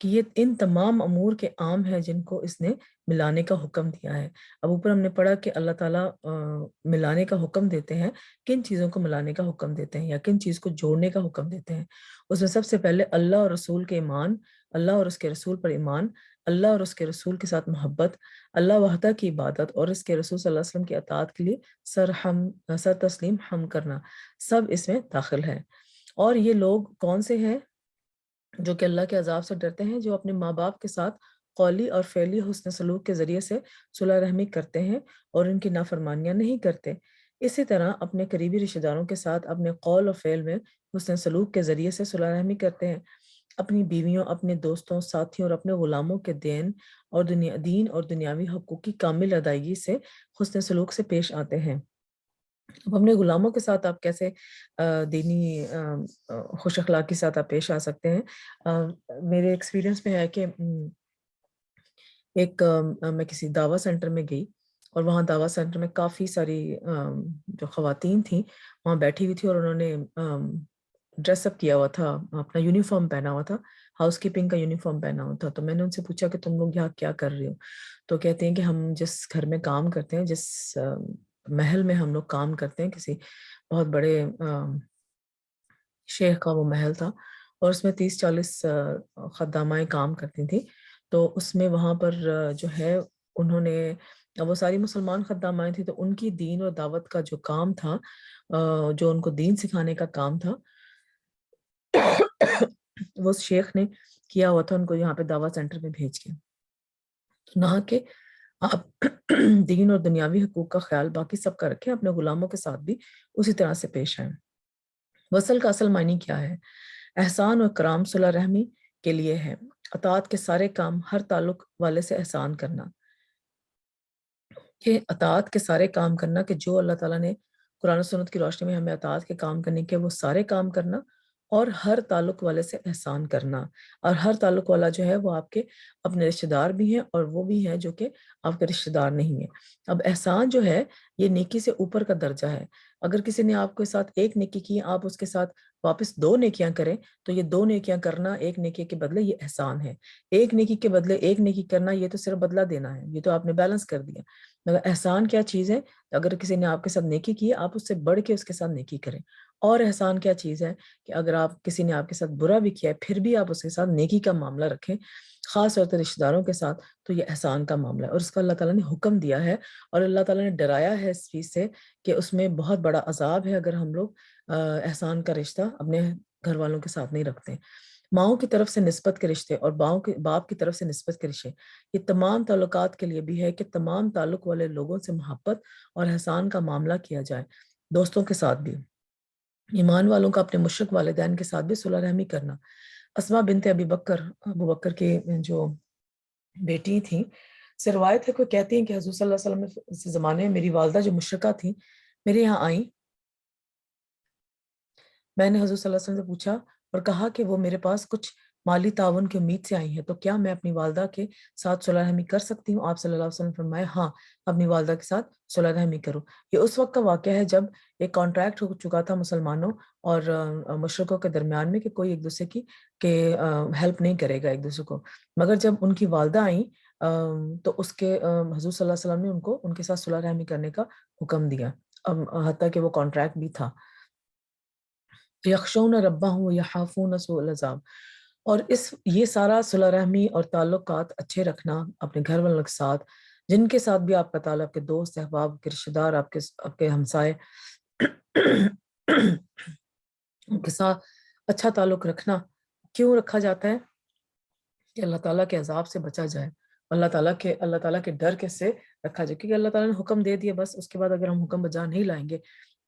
کہ یہ ان تمام امور کے عام ہیں جن کو اس نے ملانے کا حکم دیا ہے۔ اب اوپر ہم نے پڑھا کہ اللہ تعالیٰ ملانے کا حکم دیتے ہیں، کن چیزوں کو ملانے کا حکم دیتے ہیں یا کن چیز کو جوڑنے کا حکم دیتے ہیں۔ اس میں سب سے پہلے اللہ اور رسول کے ایمان، اللہ اور اس کے رسول پر ایمان، اللہ اور اس کے رسول کے ساتھ محبت، اللہ وحدہ کی عبادت اور اس کے رسول صلی اللہ علیہ وسلم کی اطاعت کے لیے سر تسلیم ہم کرنا، سب اس میں داخل ہے۔ اور یہ لوگ کون سے ہیں؟ جو کہ اللہ کے عذاب سے ڈرتے ہیں، جو اپنے ماں باپ کے ساتھ قولی اور فعلی حسن سلوک کے ذریعے سے صلح رحمی کرتے ہیں اور ان کی نافرمانیاں نہیں کرتے۔ اسی طرح اپنے قریبی رشتہ داروں کے ساتھ اپنے قول اور فعل میں حسن سلوک کے ذریعے سے صلح رحمی کرتے ہیں، اپنی بیویوں، اپنے دوستوں، ساتھیوں اور اپنے غلاموں کے دین اور دنیاوی حقوق کی کامل ادائیگی سے حسن سلوک سے پیش آتے ہیں۔ اب اپنے غلاموں کے ساتھ آپ کیسے دینی خوش اخلاقی کے ساتھ آپ پیش آ سکتے ہیں؟ میرے ایکسپیرینس میں ہے کہ میں کسی دعویٰ سینٹر میں گئی اور وہاں دعویٰ سینٹر میں کافی ساری جو خواتین تھیں وہاں بیٹھی ہوئی تھی اور انہوں نے ڈریس اپ کیا ہوا تھا، اپنا یونیفارم پہنا ہوا تھا، ہاؤس کیپنگ کا یونیفارم پہنا ہوا تھا۔ تو میں نے ان سے پوچھا کہ تم لوگ یہاں کیا کر رہے ہو؟ تو کہتے ہیں کہ ہم جس گھر میں کام کرتے ہیں، جس محل میں ہم لوگ کام کرتے ہیں، کسی بہت بڑے شیخ کا وہ محل تھا اور اس میں 30-40 خدامائیں کام کرتی تھیں۔ تو اس میں وہاں پر جو ہے انہوں نے، وہ ساری مسلمان خدامائیں تھیں، تو ان کی دین اور دعوت کا جو کام تھا، جو ان کو دین سکھانے کا کام تھا، وہ شیخ نے کیا ہوا تھا ان کو یہاں پہ دعویٰ سینٹر میں بھیج کے۔ تو نہ کہ آپ دین اور دنیاوی حقوق کا خیال باقی سب کا رکھیں، اپنے غلاموں کے ساتھ بھی اسی طرح سے پیش آئیں۔ وصل کا اصل معنی کیا ہے؟ احسان و کرام صلح رحمی کے لیے ہے، اطاعت کے سارے کام ہر تعلق والے سے احسان کرنا، کہ اطاعت کے سارے کام کرنا، کہ جو اللہ تعالیٰ نے قرآن و سنت کی روشنی میں ہمیں اطاعت کے کام کرنے کے، وہ سارے کام کرنا اور ہر تعلق والے سے احسان کرنا۔ اور ہر تعلق والا جو ہے وہ آپ کے اپنے رشتہ دار بھی ہیں اور وہ بھی ہیں جو کہ آپ کے رشتہ دار نہیں ہیں۔ اب احسان جو ہے یہ نیکی سے اوپر کا درجہ ہے۔ اگر کسی نے آپ کے ساتھ ایک نیکی کی، آپ اس کے ساتھ واپس 2 نیکیاں کریں تو یہ 2 نیکیاں کرنا ایک نیکی کے بدلے یہ احسان ہے۔ ایک نیکی کے بدلے ایک نیکی کرنا یہ تو صرف بدلہ دینا ہے، یہ تو آپ نے بیلنس کر دیا۔ مگر احسان کیا چیز ہے؟ اگر کسی نے آپ کے ساتھ نیکی کی، آپ اس سے بڑھ کے اس کے ساتھ نیکی کریں۔ اور احسان کیا چیز ہے کہ اگر کسی نے آپ کے ساتھ برا بھی کیا ہے پھر بھی آپ اس کے ساتھ نیکی کا معاملہ رکھیں، خاص طور پر رشتہ داروں کے ساتھ، تو یہ احسان کا معاملہ ہے اور اس کا اللہ تعالیٰ نے حکم دیا ہے اور اللہ تعالیٰ نے ڈرایا ہے اس چیز سے کہ اس میں بہت بڑا عذاب ہے اگر ہم لوگ احسان کا رشتہ اپنے گھر والوں کے ساتھ نہیں رکھتے۔ ماؤں کی طرف سے نسبت کے رشتے اور باپ کی طرف سے نسبت کے رشتے، یہ تمام تعلقات کے لیے بھی ہے کہ تمام تعلق والے لوگوں سے محبت اور احسان کا معاملہ کیا جائے، دوستوں کے ساتھ بھی۔ ایمان والوں کا اپنے مشرک والدین کے ساتھ بھی صلح رحمی کرنا۔ اسماء بنت ابو بکر کی جو بیٹی تھیں، سے روایت ہے، کوئی کہتی ہیں کہ حضور صلی اللہ علیہ وسلم سے زمانے میں میری والدہ جو مشرکہ تھیں میرے یہاں آئیں، میں نے حضور صلی اللہ علیہ وسلم سے پوچھا اور کہا کہ وہ میرے پاس کچھ مالی تعاون کی امید سے آئی ہیں، تو کیا میں اپنی والدہ کے ساتھ صلح رحمی کر سکتی ہوں؟ آپ صلی اللہ علیہ وسلم فرمائے ہاں، اپنی والدہ کے ساتھ صلح رحمی کرو۔ یہ اس وقت کا واقعہ ہے جب ایک کانٹریکٹ ہو چکا تھا مسلمانوں اور مشرکوں کے درمیان میں کہ کوئی ایک دوسرے کی ہیلپ نہیں کرے گا ایک دوسرے کو۔ مگر جب ان کی والدہ آئیں تو اس کے حضور صلی اللہ علیہ وسلم نے ان کو ان کے ساتھ صلح رحمی کرنے کا حکم دیا، حتیٰ کہ وہ کانٹریکٹ بھی تھا۔ یخشون ربهم ویخافون سوء العذاب۔ اور یہ سارا صلح رحمی اور تعلقات اچھے رکھنا اپنے گھر والوں کے ساتھ، جن کے ساتھ بھی آپ کا تعلق، آپ کے دوست احباب، آپ کے رشتہ دار، آپ کے ہمسائے، ان کے ساتھ اچھا تعلق رکھنا کیوں رکھا جاتا ہے؟ کہ اللہ تعالیٰ کے عذاب سے بچا جائے، اللہ تعالیٰ کے ڈر کے سے رکھا جائے، کیونکہ اللہ تعالیٰ نے حکم دے دیا، بس اس کے بعد اگر ہم حکم بجا نہیں لائیں گے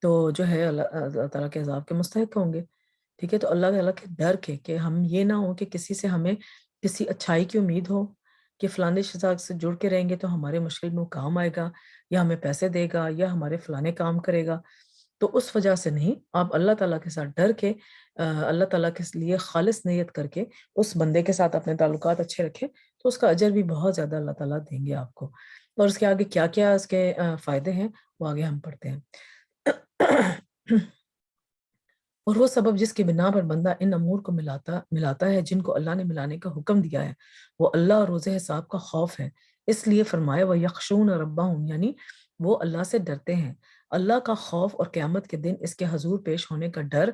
تو جو ہے اللہ تعالیٰ کے عذاب کے مستحق ہوں گے۔ ٹھیک ہے، تو اللہ تعالیٰ کے ڈر کے کہ ہم یہ نہ ہو کہ کسی سے ہمیں کسی اچھائی کی امید ہو کہ فلانے شخص سے جڑ کے رہیں گے تو ہمارے مشکل میں وہ کام آئے گا یا ہمیں پیسے دے گا یا ہمارے فلانے کام کرے گا، تو اس وجہ سے نہیں، آپ اللہ تعالیٰ کے ساتھ ڈر کے، اللہ تعالیٰ کے لیے خالص نیت کر کے اس بندے کے ساتھ اپنے تعلقات اچھے رکھیں تو اس کا اجر بھی بہت زیادہ اللہ تعالیٰ دیں گے آپ کو۔ اور اس کے آگے کیا کیا اس کے فائدے ہیں وہ آگے ہم پڑھتے ہیں۔ اور وہ سبب جس کی بنا پر بندہ ان امور کو ملاتا ہے جن کو اللہ نے ملانے کا حکم دیا ہے، وہ اللہ اور روز حساب کا خوف ہے۔ اس لیے فرمایا وہ یخشون ربہم، یعنی وہ اللہ سے ڈرتے ہیں۔ اللہ کا خوف اور قیامت کے دن اس کے حضور پیش ہونے کا ڈر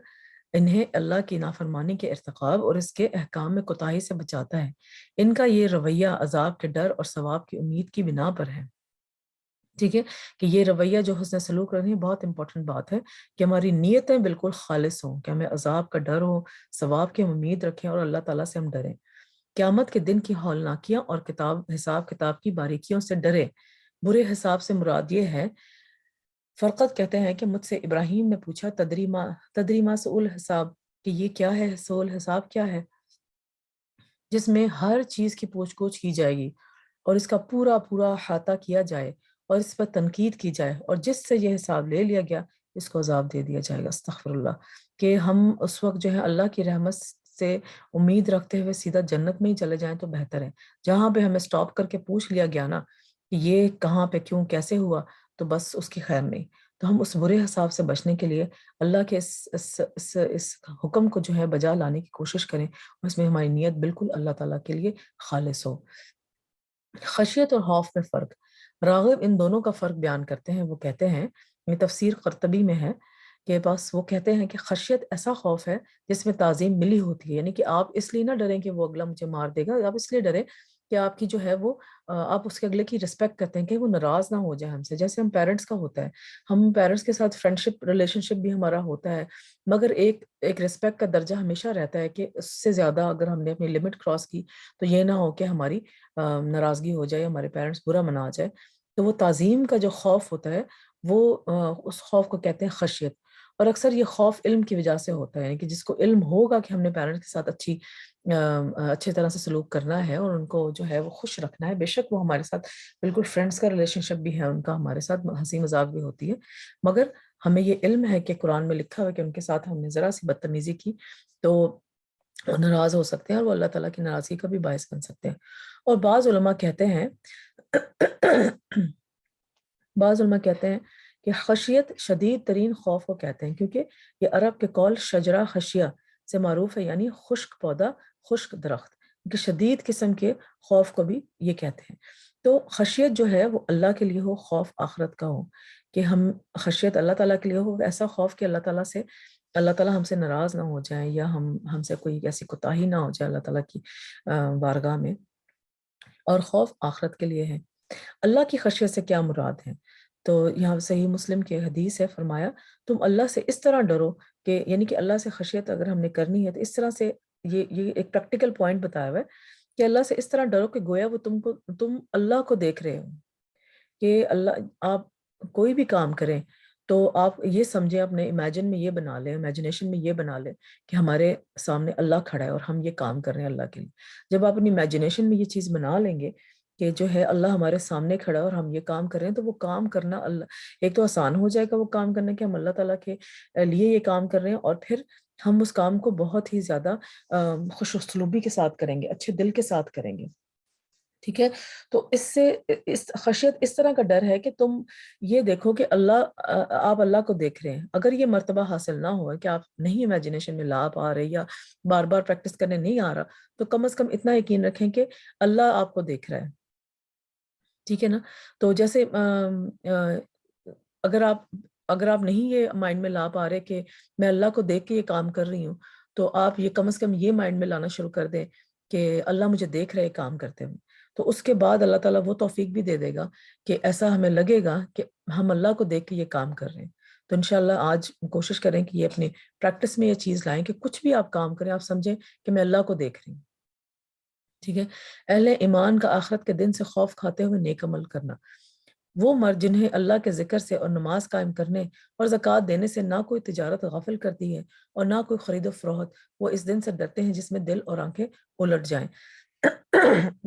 انہیں اللہ کی نافرمانی کے ارتکاب اور اس کے احکام میں کوتاہی سے بچاتا ہے۔ ان کا یہ رویہ عذاب کے ڈر اور ثواب کی امید کی بنا پر ہے۔ ٹھیک ہے، کہ یہ رویہ جو حسن سلوک رکھنی ہے، بہت امپورٹنٹ بات ہے کہ ہماری نیتیں بالکل خالص ہوں، کہ ہمیں عذاب کا ڈر ہو، ثواب کی ہم امید رکھیں اور اللہ تعالیٰ سے ہم ڈریں۔ قیامت کے دن کی ہولناکیاں اور حساب کتاب کی باریکیوں سے ڈرے۔ برے حساب سے مراد یہ ہے، فرقت کہتے ہیں کہ مجھ سے ابراہیم نے پوچھا تدریما سئول حساب، کہ یہ کیا ہے، سئول حساب کیا ہے، جس میں ہر چیز کی پوچھ گچھ کی جائے گی اور اس کا پورا پورا احاطہ کیا جائے اور اس پر تنقید کی جائے، اور جس سے یہ حساب لے لیا گیا اس کو عذاب دے دیا جائے گا۔ استغفر اللہ، کہ ہم اس وقت جو ہے اللہ کی رحمت سے امید رکھتے ہوئے سیدھا جنت میں ہی چلے جائیں تو بہتر ہے۔ جہاں پہ ہمیں سٹاپ کر کے پوچھ لیا گیا نا کہ یہ کہاں پہ کیوں کیسے ہوا، تو بس اس کی خیر نہیں۔ تو ہم اس برے حساب سے بچنے کے لیے اللہ کے اس حکم کو جو ہے بجا لانے کی کوشش کریں، اور اس میں ہماری نیت بالکل اللہ تعالیٰ کے لیے خالص ہو۔ خشیت اور خوف میں فرق، راغب ان دونوں کا فرق بیان کرتے ہیں۔ وہ کہتے ہیں، یہ تفسیر قرطبی میں ہے کہ بس وہ کہتے ہیں کہ خشیت ایسا خوف ہے جس میں تعظیم ملی ہوتی ہے، یعنی کہ آپ اس لیے نہ ڈریں کہ وہ اگلا مجھے مار دے گا، آپ اس لیے ڈریں کہ آپ کی جو ہے وہ آپ اس کے اگلے کی رسپیکٹ کرتے ہیں کہ وہ ناراض نہ ہو جائے ہم سے، جیسے ہم پیرنٹس کا ہوتا ہے۔ ہم پیرنٹس کے ساتھ فرینڈشپ ریلیشن شپ بھی ہمارا ہوتا ہے، مگر ایک رسپیکٹ کا درجہ ہمیشہ رہتا ہے کہ اس سے زیادہ اگر ہم نے اپنی لمٹ کراس کی تو یہ نہ ہو کہ ہماری ناراضگی ہو جائے، ہمارے پیرنٹس برا منا جائے۔ تو وہ تعظیم کا جو خوف ہوتا ہے وہ اس خوف کو کہتے ہیں خشیت، اور اکثر یہ خوف علم کی وجہ سے ہوتا ہے، یعنی کہ جس کو علم ہوگا کہ ہم نے پیرنٹس کے ساتھ اچھے طرح سے سلوک کرنا ہے اور ان کو جو ہے وہ خوش رکھنا ہے، بے شک وہ ہمارے ساتھ بالکل فرینڈس کا ریلیشن شپ بھی ہے ان کا، ہمارے ساتھ ہنسی مذاق بھی ہوتی ہے، مگر ہمیں یہ علم ہے کہ قرآن میں لکھا ہوا ہے کہ ان کے ساتھ ہم نے ذرا سی بدتمیزی کی تو وہ ناراض ہو سکتے ہیں اور وہ اللہ تعالیٰ کی ناراضگی کا بھی باعث بن سکتے ہیں۔ اور بعض علماء کہتے ہیں کہ خشیت شدید ترین خوف کو کہتے ہیں، کیونکہ یہ عرب کے قول شجرہ خشیہ سے معروف ہے، یعنی خشک پودا، خشک درخت، کہ شدید قسم کے خوف کو بھی یہ کہتے ہیں۔ تو خشیت جو ہے وہ اللہ کے لیے ہو، خوف آخرت کا ہو، کہ ہم خشیت اللہ تعالیٰ کے لیے ہو، ایسا خوف کہ اللہ تعالیٰ ہم سے ناراض نہ ہو جائیں، یا ہم سے کوئی ایسی کوتاہی نہ ہو جائے اللہ تعالیٰ کی بارگاہ میں، اور خوف آخرت کے لیے ہے۔ اللہ کی خشیت سے کیا مراد ہے؟ تو یہاں صحیح مسلم کی حدیث ہے، فرمایا تم اللہ سے اس طرح ڈرو کہ، یعنی کہ اللہ سے خشیت اگر ہم نے کرنی ہے تو اس طرح سے، یہ ایک پریکٹیکل پوائنٹ بتایا ہوا ہے کہ اللہ سے اس طرح ڈرو کہ گویا وہ تم اللہ کو دیکھ رہے ہو، کہ اللہ آپ کوئی بھی کام کریں تو آپ یہ سمجھیں، اپنے امیجن میں یہ بنا لیں، امیجنیشن میں یہ بنا لیں کہ ہمارے سامنے اللہ کھڑا ہے اور ہم یہ کام کر رہے ہیں اللہ کے لیے۔ جب آپ اپنی امیجنیشن میں یہ چیز بنا لیں گے کہ جو ہے اللہ ہمارے سامنے کھڑا ہے اور ہم یہ کام کر رہے ہیں، تو وہ کام کرنا اللہ ایک تو آسان ہو جائے گا، وہ کام کرنا کہ ہم اللہ تعالیٰ کے لیے یہ کام کر رہے ہیں، اور پھر ہم اس کام کو بہت ہی زیادہ خوش اسلوبی کے ساتھ کریں گے، اچھے دل کے ساتھ کریں گے۔ ٹھیک ہے، تو اس خشیت اس طرح کا ڈر ہے کہ تم یہ دیکھو کہ آپ اللہ کو دیکھ رہے ہیں۔ اگر یہ مرتبہ حاصل نہ ہوا کہ آپ نہیں امیجنیشن میں لا پا رہے یا بار بار پریکٹس کرنے نہیں آ رہا، تو کم از کم اتنا یقین رکھیں کہ اللہ آپ کو دیکھ رہا ہے۔ ٹھیک ہے نا؟ تو جیسے اگر آپ نہیں یہ مائنڈ میں لا پا رہے کہ میں اللہ کو دیکھ کے یہ کام کر رہی ہوں، تو آپ یہ کم از کم یہ مائنڈ میں لانا شروع کر دیں کہ اللہ مجھے دیکھ رہے کام کرتے ہوئے۔ تو اس کے بعد اللہ تعالیٰ وہ توفیق بھی دے دے گا کہ ایسا ہمیں لگے گا کہ ہم اللہ کو دیکھ کے یہ کام کر رہے ہیں۔ تو انشاءاللہ آج کوشش کریں کہ یہ اپنے پریکٹس میں یہ چیز لائیں کہ کچھ بھی آپ کام کریں، آپ سمجھیں کہ میں اللہ کو دیکھ رہی ہوں۔ ٹھیک ہے، اہل ایمان کا آخرت کے دن سے خوف کھاتے ہوئے نیک عمل کرنا۔ وہ مرد جنہیں اللہ کے ذکر سے اور نماز قائم کرنے اور زکوٰۃ دینے سے نہ کوئی تجارت غافل کرتی ہے اور نہ کوئی خرید و فروخت، وہ اس دن سے ڈرتے ہیں جس میں دل اور آنکھیں الٹ جائیں۔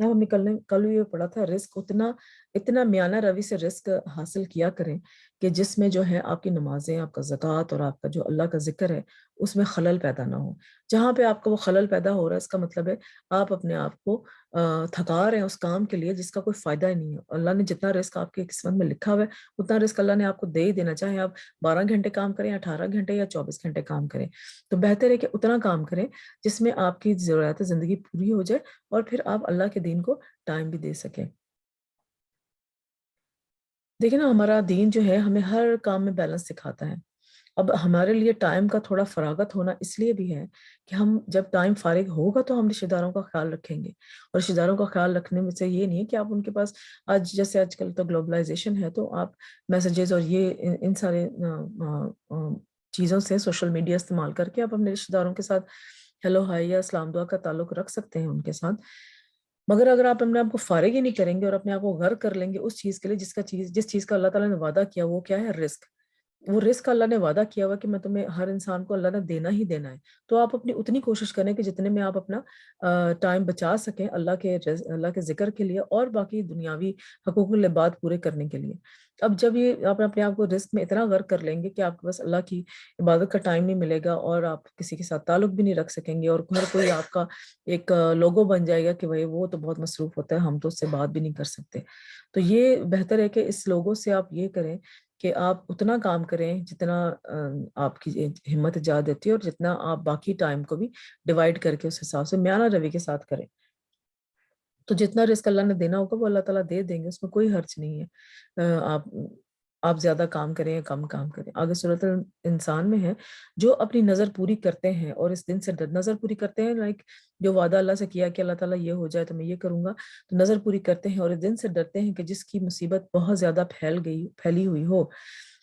ہم نے کل یہ پڑھا تھا، رزق اتنا اتنا میانہ روی سے رزق حاصل کیا کریں کہ جس میں جو ہے آپ کی نمازیں، آپ کا زکوٰۃ اور آپ کا جو اللہ کا ذکر ہے اس میں خلل پیدا نہ ہو۔ جہاں پہ آپ کا وہ خلل پیدا ہو رہا ہے، اس کا مطلب ہے آپ اپنے آپ کو تھکا رہے ہیں اس کام کے لیے جس کا کوئی فائدہ ہی نہیں ہے۔ اللہ نے جتنا رزق آپ کی قسمت میں لکھا ہوا ہے اتنا رزق اللہ نے آپ کو دے ہی دینا، چاہے آپ 12 گھنٹے کام کریں یا 18 گھنٹے یا 24 گھنٹے کام کریں، تو بہتر ہے کہ اتنا کام کریں جس میں آپ کی ضروریات زندگی پوری ہو جائے اور پھر آپ اللہ کے دین کو ٹائم بھی دے سکیں۔ دیکھیں نا، ہمارا دین جو ہے ہمیں ہر کام میں بیلنس سکھاتا ہے۔ اب ہمارے لیے ٹائم کا تھوڑا فراغت ہونا اس لیے بھی ہے کہ ہم جب ٹائم فارغ ہوگا تو ہم رشتہ داروں کا خیال رکھیں گے، اور رشتہ داروں کا خیال رکھنے میں سے یہ نہیں ہے کہ آپ ان کے پاس آج جیسے آج کل تو گلوبلائزیشن ہے، تو آپ میسیجز اور یہ ان سارے چیزوں سے سوشل میڈیا استعمال کر کے آپ اپنے رشتہ داروں کے ساتھ ہیلو ہائی یا سلام دعا کا تعلق رکھ سکتے ہیں ان کے ساتھ۔ مگر اگر آپ اپنے آپ کو فارغ ہی نہیں کریں گے اور اپنے آپ کو غرق کر لیں گے اس چیز کے لیے جس چیز کا اللہ تعالیٰ نے وعدہ کیا، وہ کیا ہے؟ رزق۔ وہ رزق اللہ نے وعدہ کیا ہوا کہ میں تمہیں ہر انسان کو اللہ نے دینا ہی دینا ہے، تو آپ اپنی اتنی کوشش کریں کہ جتنے میں آپ اپنا ٹائم بچا سکیں اللہ کے ذکر کے لیے اور باقی دنیاوی حقوق العباد پورے کرنے کے لیے۔ اب جب یہ آپ اپنے آپ کو رزق میں اتنا غرق کر لیں گے کہ آپ کے پاس اللہ کی عبادت کا ٹائم نہیں ملے گا اور آپ کسی کے ساتھ تعلق بھی نہیں رکھ سکیں گے، اور ہر کوئی آپ کا ایک لوگو بن جائے گا کہ بھائی وہ تو بہت مصروف ہوتا ہے، ہم تو اس سے بات بھی نہیں کر سکتے، تو یہ بہتر ہے کہ اس لوگوں سے آپ یہ کریں کہ آپ اتنا کام کریں جتنا آپ کی ہمت اجازت دیتی ہے، اور جتنا آپ باقی ٹائم کو بھی ڈیوائڈ کر کے اس حساب سے میانہ روی کے ساتھ کریں، تو جتنا رزق اللہ نے دینا ہوگا وہ اللہ تعالیٰ دے دیں گے، اس میں کوئی حرج نہیں ہے۔ آپ زیادہ کام کریں یا کم کام کریں۔ آگے صورت انسان میں ہے، جو اپنی نظر پوری کرتے ہیں اور اس دن سے نظر پوری کرتے ہیں، لائک جو وعدہ اللہ سے کیا کہ اللہ تعالیٰ یہ ہو جائے تو میں یہ کروں گا، تو نظر پوری کرتے ہیں اور اس دن سے ڈرتے ہیں کہ جس کی مصیبت بہت زیادہ پھیلی ہوئی ہو،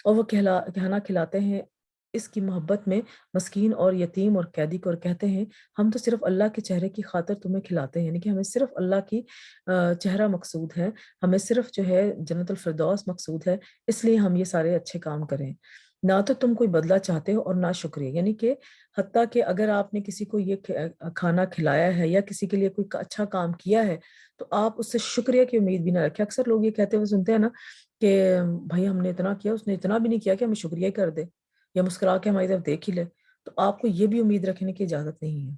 اور وہ کھانا کھلاتے ہیں اس کی محبت میں مسکین اور یتیم اور قیدی کو، اور کہتے ہیں ہم تو صرف اللہ کے چہرے کی خاطر تمہیں کھلاتے ہیں، یعنی کہ ہمیں صرف اللہ کی چہرہ مقصود ہے، ہمیں صرف جو ہے جنت الفردوس مقصود ہے، اس لیے ہم یہ سارے اچھے کام کریں، نہ تو تم کوئی بدلہ چاہتے ہو اور نہ شکریہ۔ یعنی کہ حتیٰ کہ اگر آپ نے کسی کو یہ کھانا کھلایا ہے یا کسی کے لیے کوئی اچھا کام کیا ہے تو آپ اس سے شکریہ کی امید بھی نہ رکھیں۔ اکثر لوگ یہ کہتے ہوئے سنتے ہیں نا کہ بھائی ہم نے اتنا کیا، اس نے اتنا بھی نہیں کیا کہ ہمیں شکریہ ہی کر دے یا مسکرا کے ہماری طرف دیکھ ہی لے، تو آپ کو یہ بھی امید رکھنے کی اجازت نہیں ہے۔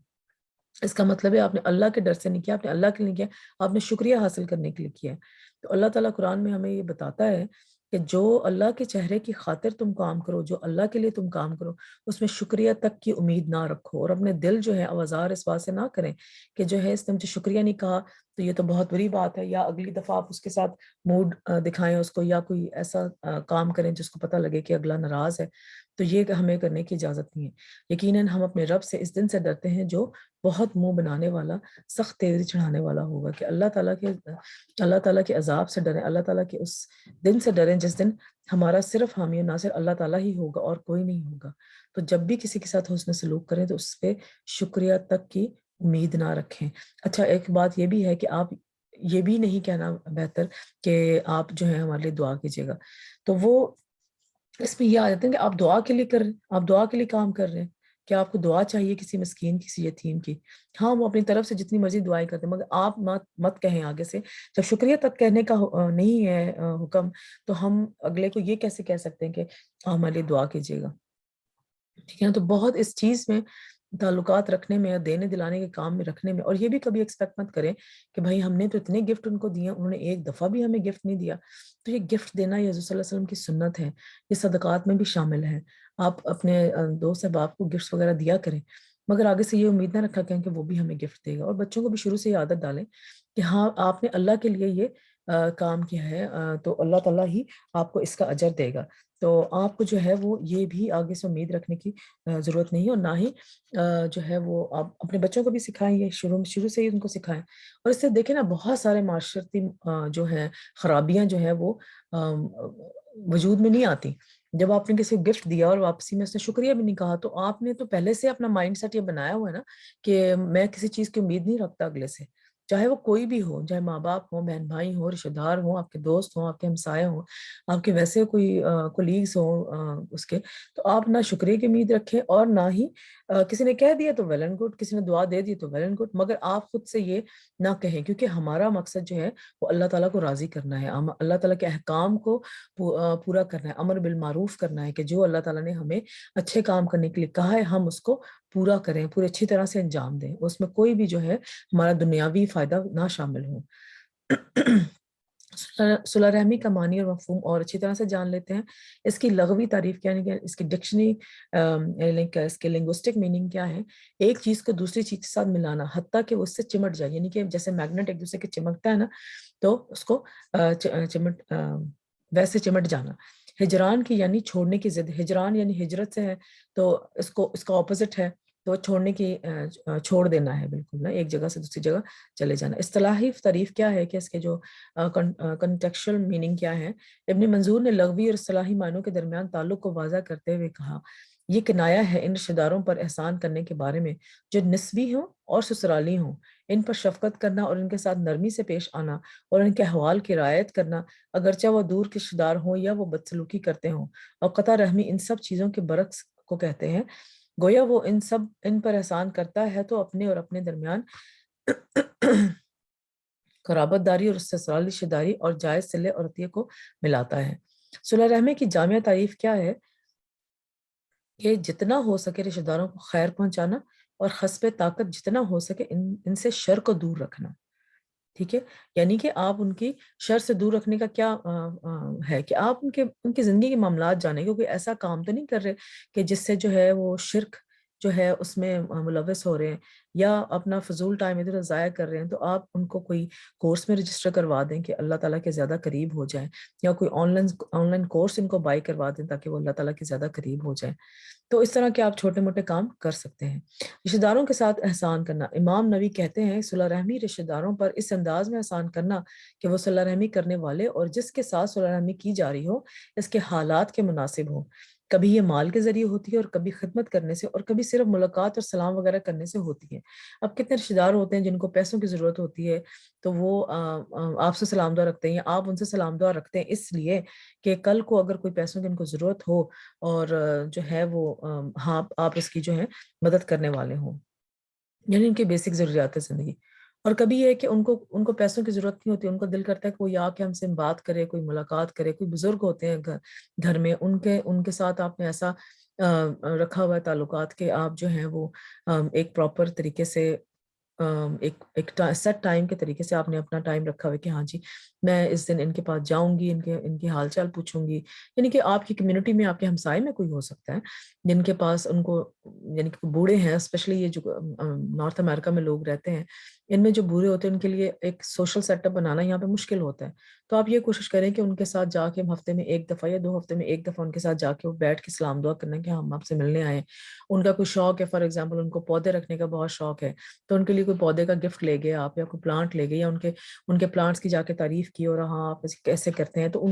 اس کا مطلب ہے آپ نے اللہ کے ڈر سے نہیں کیا، آپ نے اللہ کے لیے کیا، آپ نے شکریہ حاصل کرنے کے لیے کیا ہے۔ تو اللہ تعالیٰ قرآن میں ہمیں یہ بتاتا ہے کہ جو اللہ کے چہرے کی خاطر تم کام کرو، جو اللہ کے لیے تم کام کرو، اس میں شکریہ تک کی امید نہ رکھو، اور اپنے دل جو ہے آوازار اس بات سے نہ کریں کہ جو ہے اس نے مجھے شکریہ نہیں کہا تو یہ تو بہت بری بات ہے، یا اگلی دفعہ آپ اس کے ساتھ موڈ دکھائیں اس کو، یا کوئی ایسا کام کریں جس کو پتہ لگے کہ اگلا ناراض ہے، تو یہ ہمیں کرنے کی اجازت نہیں ہے۔ یقیناً ہم اپنے رب سے اس دن سے ڈرتے ہیں جو بہت منہ بنانے والا، سخت تیزی چڑھانے والا ہوگا، کہ اللہ تعالیٰ کے عذاب سے ڈریں، اللہ تعالیٰ کے اس دن سے ڈریں جس دن ہمارا صرف حامی و ناصر اللہ تعالیٰ ہی ہوگا اور کوئی نہیں ہوگا۔ تو جب بھی کسی کے ساتھ حسن سلوک کریں تو اس پہ شکریہ تک کی امید نہ رکھیں۔ اچھا، ایک بات یہ بھی ہے کہ آپ یہ بھی نہیں کہنا بہتر کہ آپ جو ہے ہمارے لیے دعا کیجیے گا، تو وہ اس میں یہ آ جاتے ہیں کہ آپ دعا کے لیے کر رہے ہیں، آپ دعا کے لیے کام کر رہے ہیں کہ آپ کو دعا چاہیے کسی مسکین، کسی یتیم کی، ہاں وہ اپنی طرف سے جتنی مرضی دعائیں کرتے ہیں، مگر آپ مت کہیں آگے سے، جب شکریہ تک کہنے کا نہیں ہے حکم، تو ہم اگلے کو یہ کیسے کہہ سکتے ہیں کہ ہمارے لیے دعا کیجیے گا؟ ٹھیک ہے نا؟ تو بہت اس چیز میں تعلقات رکھنے میں، دینے دلانے کے کام میں رکھنے میں، اور یہ بھی کبھی ایکسپیکٹ مت کریں کہ بھائی ہم نے تو اتنے گفٹ ان کو دیے، انہوں نے ایک دفعہ بھی ہمیں گفٹ نہیں دیا، تو یہ گفٹ دینا یہ حضور صلی اللہ علیہ وسلم کی سنت ہے، یہ صدقات میں بھی شامل ہے۔ آپ اپنے دوست احباب کو گفٹس وغیرہ دیا کریں، مگر آگے سے یہ امید نہ رکھا کریں کہ وہ بھی ہمیں گفٹ دے گا، اور بچوں کو بھی شروع سے یہ عادت ڈالیں کہ ہاں آپ نے اللہ کے لیے یہ کام کیا ہے، تو اللہ تعالیٰ ہی آپ کو اس کا اجر دے گا، تو آپ کو جو ہے وہ یہ بھی آگے سے امید رکھنے کی ضرورت نہیں ہے، اور نہ ہی جو ہے وہ آپ اپنے بچوں کو بھی سکھائیں، یہ شروع سے ہی ان کو سکھائیں، اور اس سے دیکھیں نا بہت سارے معاشرتی جو ہیں خرابیاں جو ہیں وہ وجود میں نہیں آتی۔ جب آپ نے کسی کو گفٹ دیا اور واپسی میں اس نے شکریہ بھی نہیں کہا، تو آپ نے تو پہلے سے اپنا مائنڈ سیٹ یہ بنایا ہوا ہے نا کہ میں کسی چیز کی امید نہیں رکھتا اگلے سے، چاہے وہ کوئی بھی ہو، چاہے ماں باپ ہوں، بہن بھائی ہوں، رشتے دار ہوں، آپ کے دوست ہوں، آپ کے ہمسائے ہوں، آپ کے ویسے کوئی کولیگز ہوں اس کے، تو آپ نہ شکریہ کی امید رکھیں اور نہ ہی کسی نے کہہ دیا تو ویل اینڈ گڈ، کسی نے دعا دے دی تو ویل اینڈ گڈ، مگر آپ خود سے یہ نہ کہیں، کیونکہ ہمارا مقصد جو ہے وہ اللہ تعالیٰ کو راضی کرنا ہے، اللہ تعالیٰ کے احکام کو پورا کرنا ہے، امر بالمعروف کرنا ہے، کہ جو اللہ تعالیٰ نے ہمیں اچھے کام کرنے کے لیے کہا ہے ہم اس کو پورا کریں، پورے اچھی طرح سے انجام دیں، اس میں کوئی بھی جو ہے ہمارا دنیاوی فائدہ نہ شامل ہو۔ صلح رحمی کا معنی اور مفہوم اور اچھی طرح سے جان لیتے ہیں۔ اس کی لغوی تعریف کیا ہے، اس کی ڈکشنری اس کے لنگوسٹک میننگ کیا ہے؟ ایک چیز کو دوسری چیز کے ساتھ ملانا حتیٰ کہ وہ اس سے چمٹ جائے، یعنی کہ جیسے میگنیٹ ایک دوسرے کے چمکتا ہے نا، تو اس کو ویسے چمٹ جانا۔ ہجران کی یعنی چھوڑنے کی ضد، ہجران یعنی ہجرت سے ہے، تو اس کا اپوزٹ ہے، تو چھوڑنے کی چھوڑ دینا ہے، بالکل نا، ایک جگہ سے دوسری جگہ چلے جانا۔ اصطلاحی تعریف کیا ہے کہ اس کے جو کنٹیکسچل میننگ کیا ہے؟ ابن منظور نے لغوی اور اصطلاحی معنوں کے درمیان تعلق کو واضح کرتے ہوئے کہا، یہ کنایا ہے ان رشتہ داروں پر احسان کرنے کے بارے میں جو نسبی ہوں اور سسرالی ہوں، ان پر شفقت کرنا اور ان کے ساتھ نرمی سے پیش آنا اور ان کے احوال کی رعایت کرنا، اگرچہ وہ دور کے رشتہ دار ہوں یا وہ بدسلوکی کرتے ہوں، اور قطع رحمی ان سب چیزوں کے برعکس کو کہتے ہیں۔ گویا وہ ان پر احسان کرتا ہے تو اپنے اور اپنے درمیان قرابت داری اور سسرالی رشتہ داری اور جائز صلہ اور عطیہ کو ملاتا ہے۔ صلح رحمی کی جامع تعریف کیا ہے؟ کہ جتنا ہو سکے رشتہ داروں کو خیر پہنچانا اور حسب طاقت جتنا ہو سکے ان سے شر کو دور رکھنا، ٹھیک ہے؟ یعنی کہ آپ ان کی شر سے دور رکھنے کا کیا ہے کہ آپ ان کی زندگی کے معاملات جانیں، کیونکہ ایسا کام تو نہیں کر رہے کہ جس سے جو ہے وہ شرک جو ہے اس میں ملوث ہو رہے ہیں یا اپنا فضول ٹائم ادھر ضائع کر رہے ہیں، تو آپ ان کو کوئی کورس میں رجسٹر کروا دیں کہ اللہ تعالیٰ کے زیادہ قریب ہو جائیں، یا کوئی آن لائن کورس ان کو بائی کروا دیں تاکہ وہ اللہ تعالیٰ کے زیادہ قریب ہو جائیں۔ تو اس طرح کے آپ چھوٹے موٹے کام کر سکتے ہیں۔ رشتہ داروں کے ساتھ احسان کرنا، امام نووی کہتے ہیں صلح رحمی رشتہ داروں پر اس انداز میں احسان کرنا کہ وہ صلح رحمی کرنے والے اور جس کے ساتھ صلح رحمی کی جا رہی ہو اس کے حالات کے مناسب ہوں۔ کبھی یہ مال کے ذریعے ہوتی ہے اور کبھی خدمت کرنے سے، اور کبھی صرف ملاقات اور سلام وغیرہ کرنے سے ہوتی ہے۔ اب کتنے رشتہ دار ہوتے ہیں جن کو پیسوں کی ضرورت ہوتی ہے تو وہ آپ سے سلام دعا رکھتے ہیں یا آپ ان سے سلام دعا رکھتے ہیں اس لیے کہ کل کو اگر کوئی پیسوں کی ان کو ضرورت ہو اور جو ہے وہ ہاں آپ اس کی جو ہے مدد کرنے والے ہوں، یعنی ان کی بیسک ضروریات ہے زندگی۔ اور کبھی یہ ہے کہ ان کو پیسوں کی ضرورت نہیں ہوتی، ان کو دل کرتا ہے کہ وہ یا کہ ہم سے بات کرے، کوئی ملاقات کرے، کوئی بزرگ ہوتے ہیں گھر میں، ان کے ساتھ آپ نے ایسا رکھا ہوا ہے تعلقات کہ آپ جو ہیں وہ ایک پراپر طریقے سے ایک سیٹ ٹائم کے طریقے سے آپ نے اپنا ٹائم رکھا ہوا ہے کہ ہاں جی میں اس دن ان کے پاس جاؤں گی، ان کے حال چال پوچھوں گی۔ یعنی کہ آپ کی کمیونٹی میں آپ کے ہمسائے میں کوئی ہو سکتا ہے جن کے پاس ان کو، یعنی کہ بوڑھے ہیں، اسپیشلی یہ جو نارتھ امریکہ میں لوگ رہتے ہیں، ان میں جو بوڑھے ہوتے ہیں ان کے لیے ایک سوشل سیٹ اپ بنانا یہاں پہ مشکل ہوتا ہے۔ تو آپ یہ کوشش کریں کہ ان کے ساتھ جا کے ہفتے میں ایک دفعہ یا 2 ہفتے میں ایک دفعہ ان کے ساتھ جا کے وہ بیٹھ کے سلام دعا کرنا کہ ہم آپ سے ملنے آئے۔ ان کا کوئی شوق ہے، فار ایگزامپل ان کو پودے رکھنے کا بہت شوق ہے، تو ان کے لیے کوئی پودے کا گفٹ لے گئے آپ، یا کوئی پلانٹ لے گئے، یا ان کے پلانٹس کی جا کے تعریف کی اور ہاں آپ کیسے کرتے ہیں، تو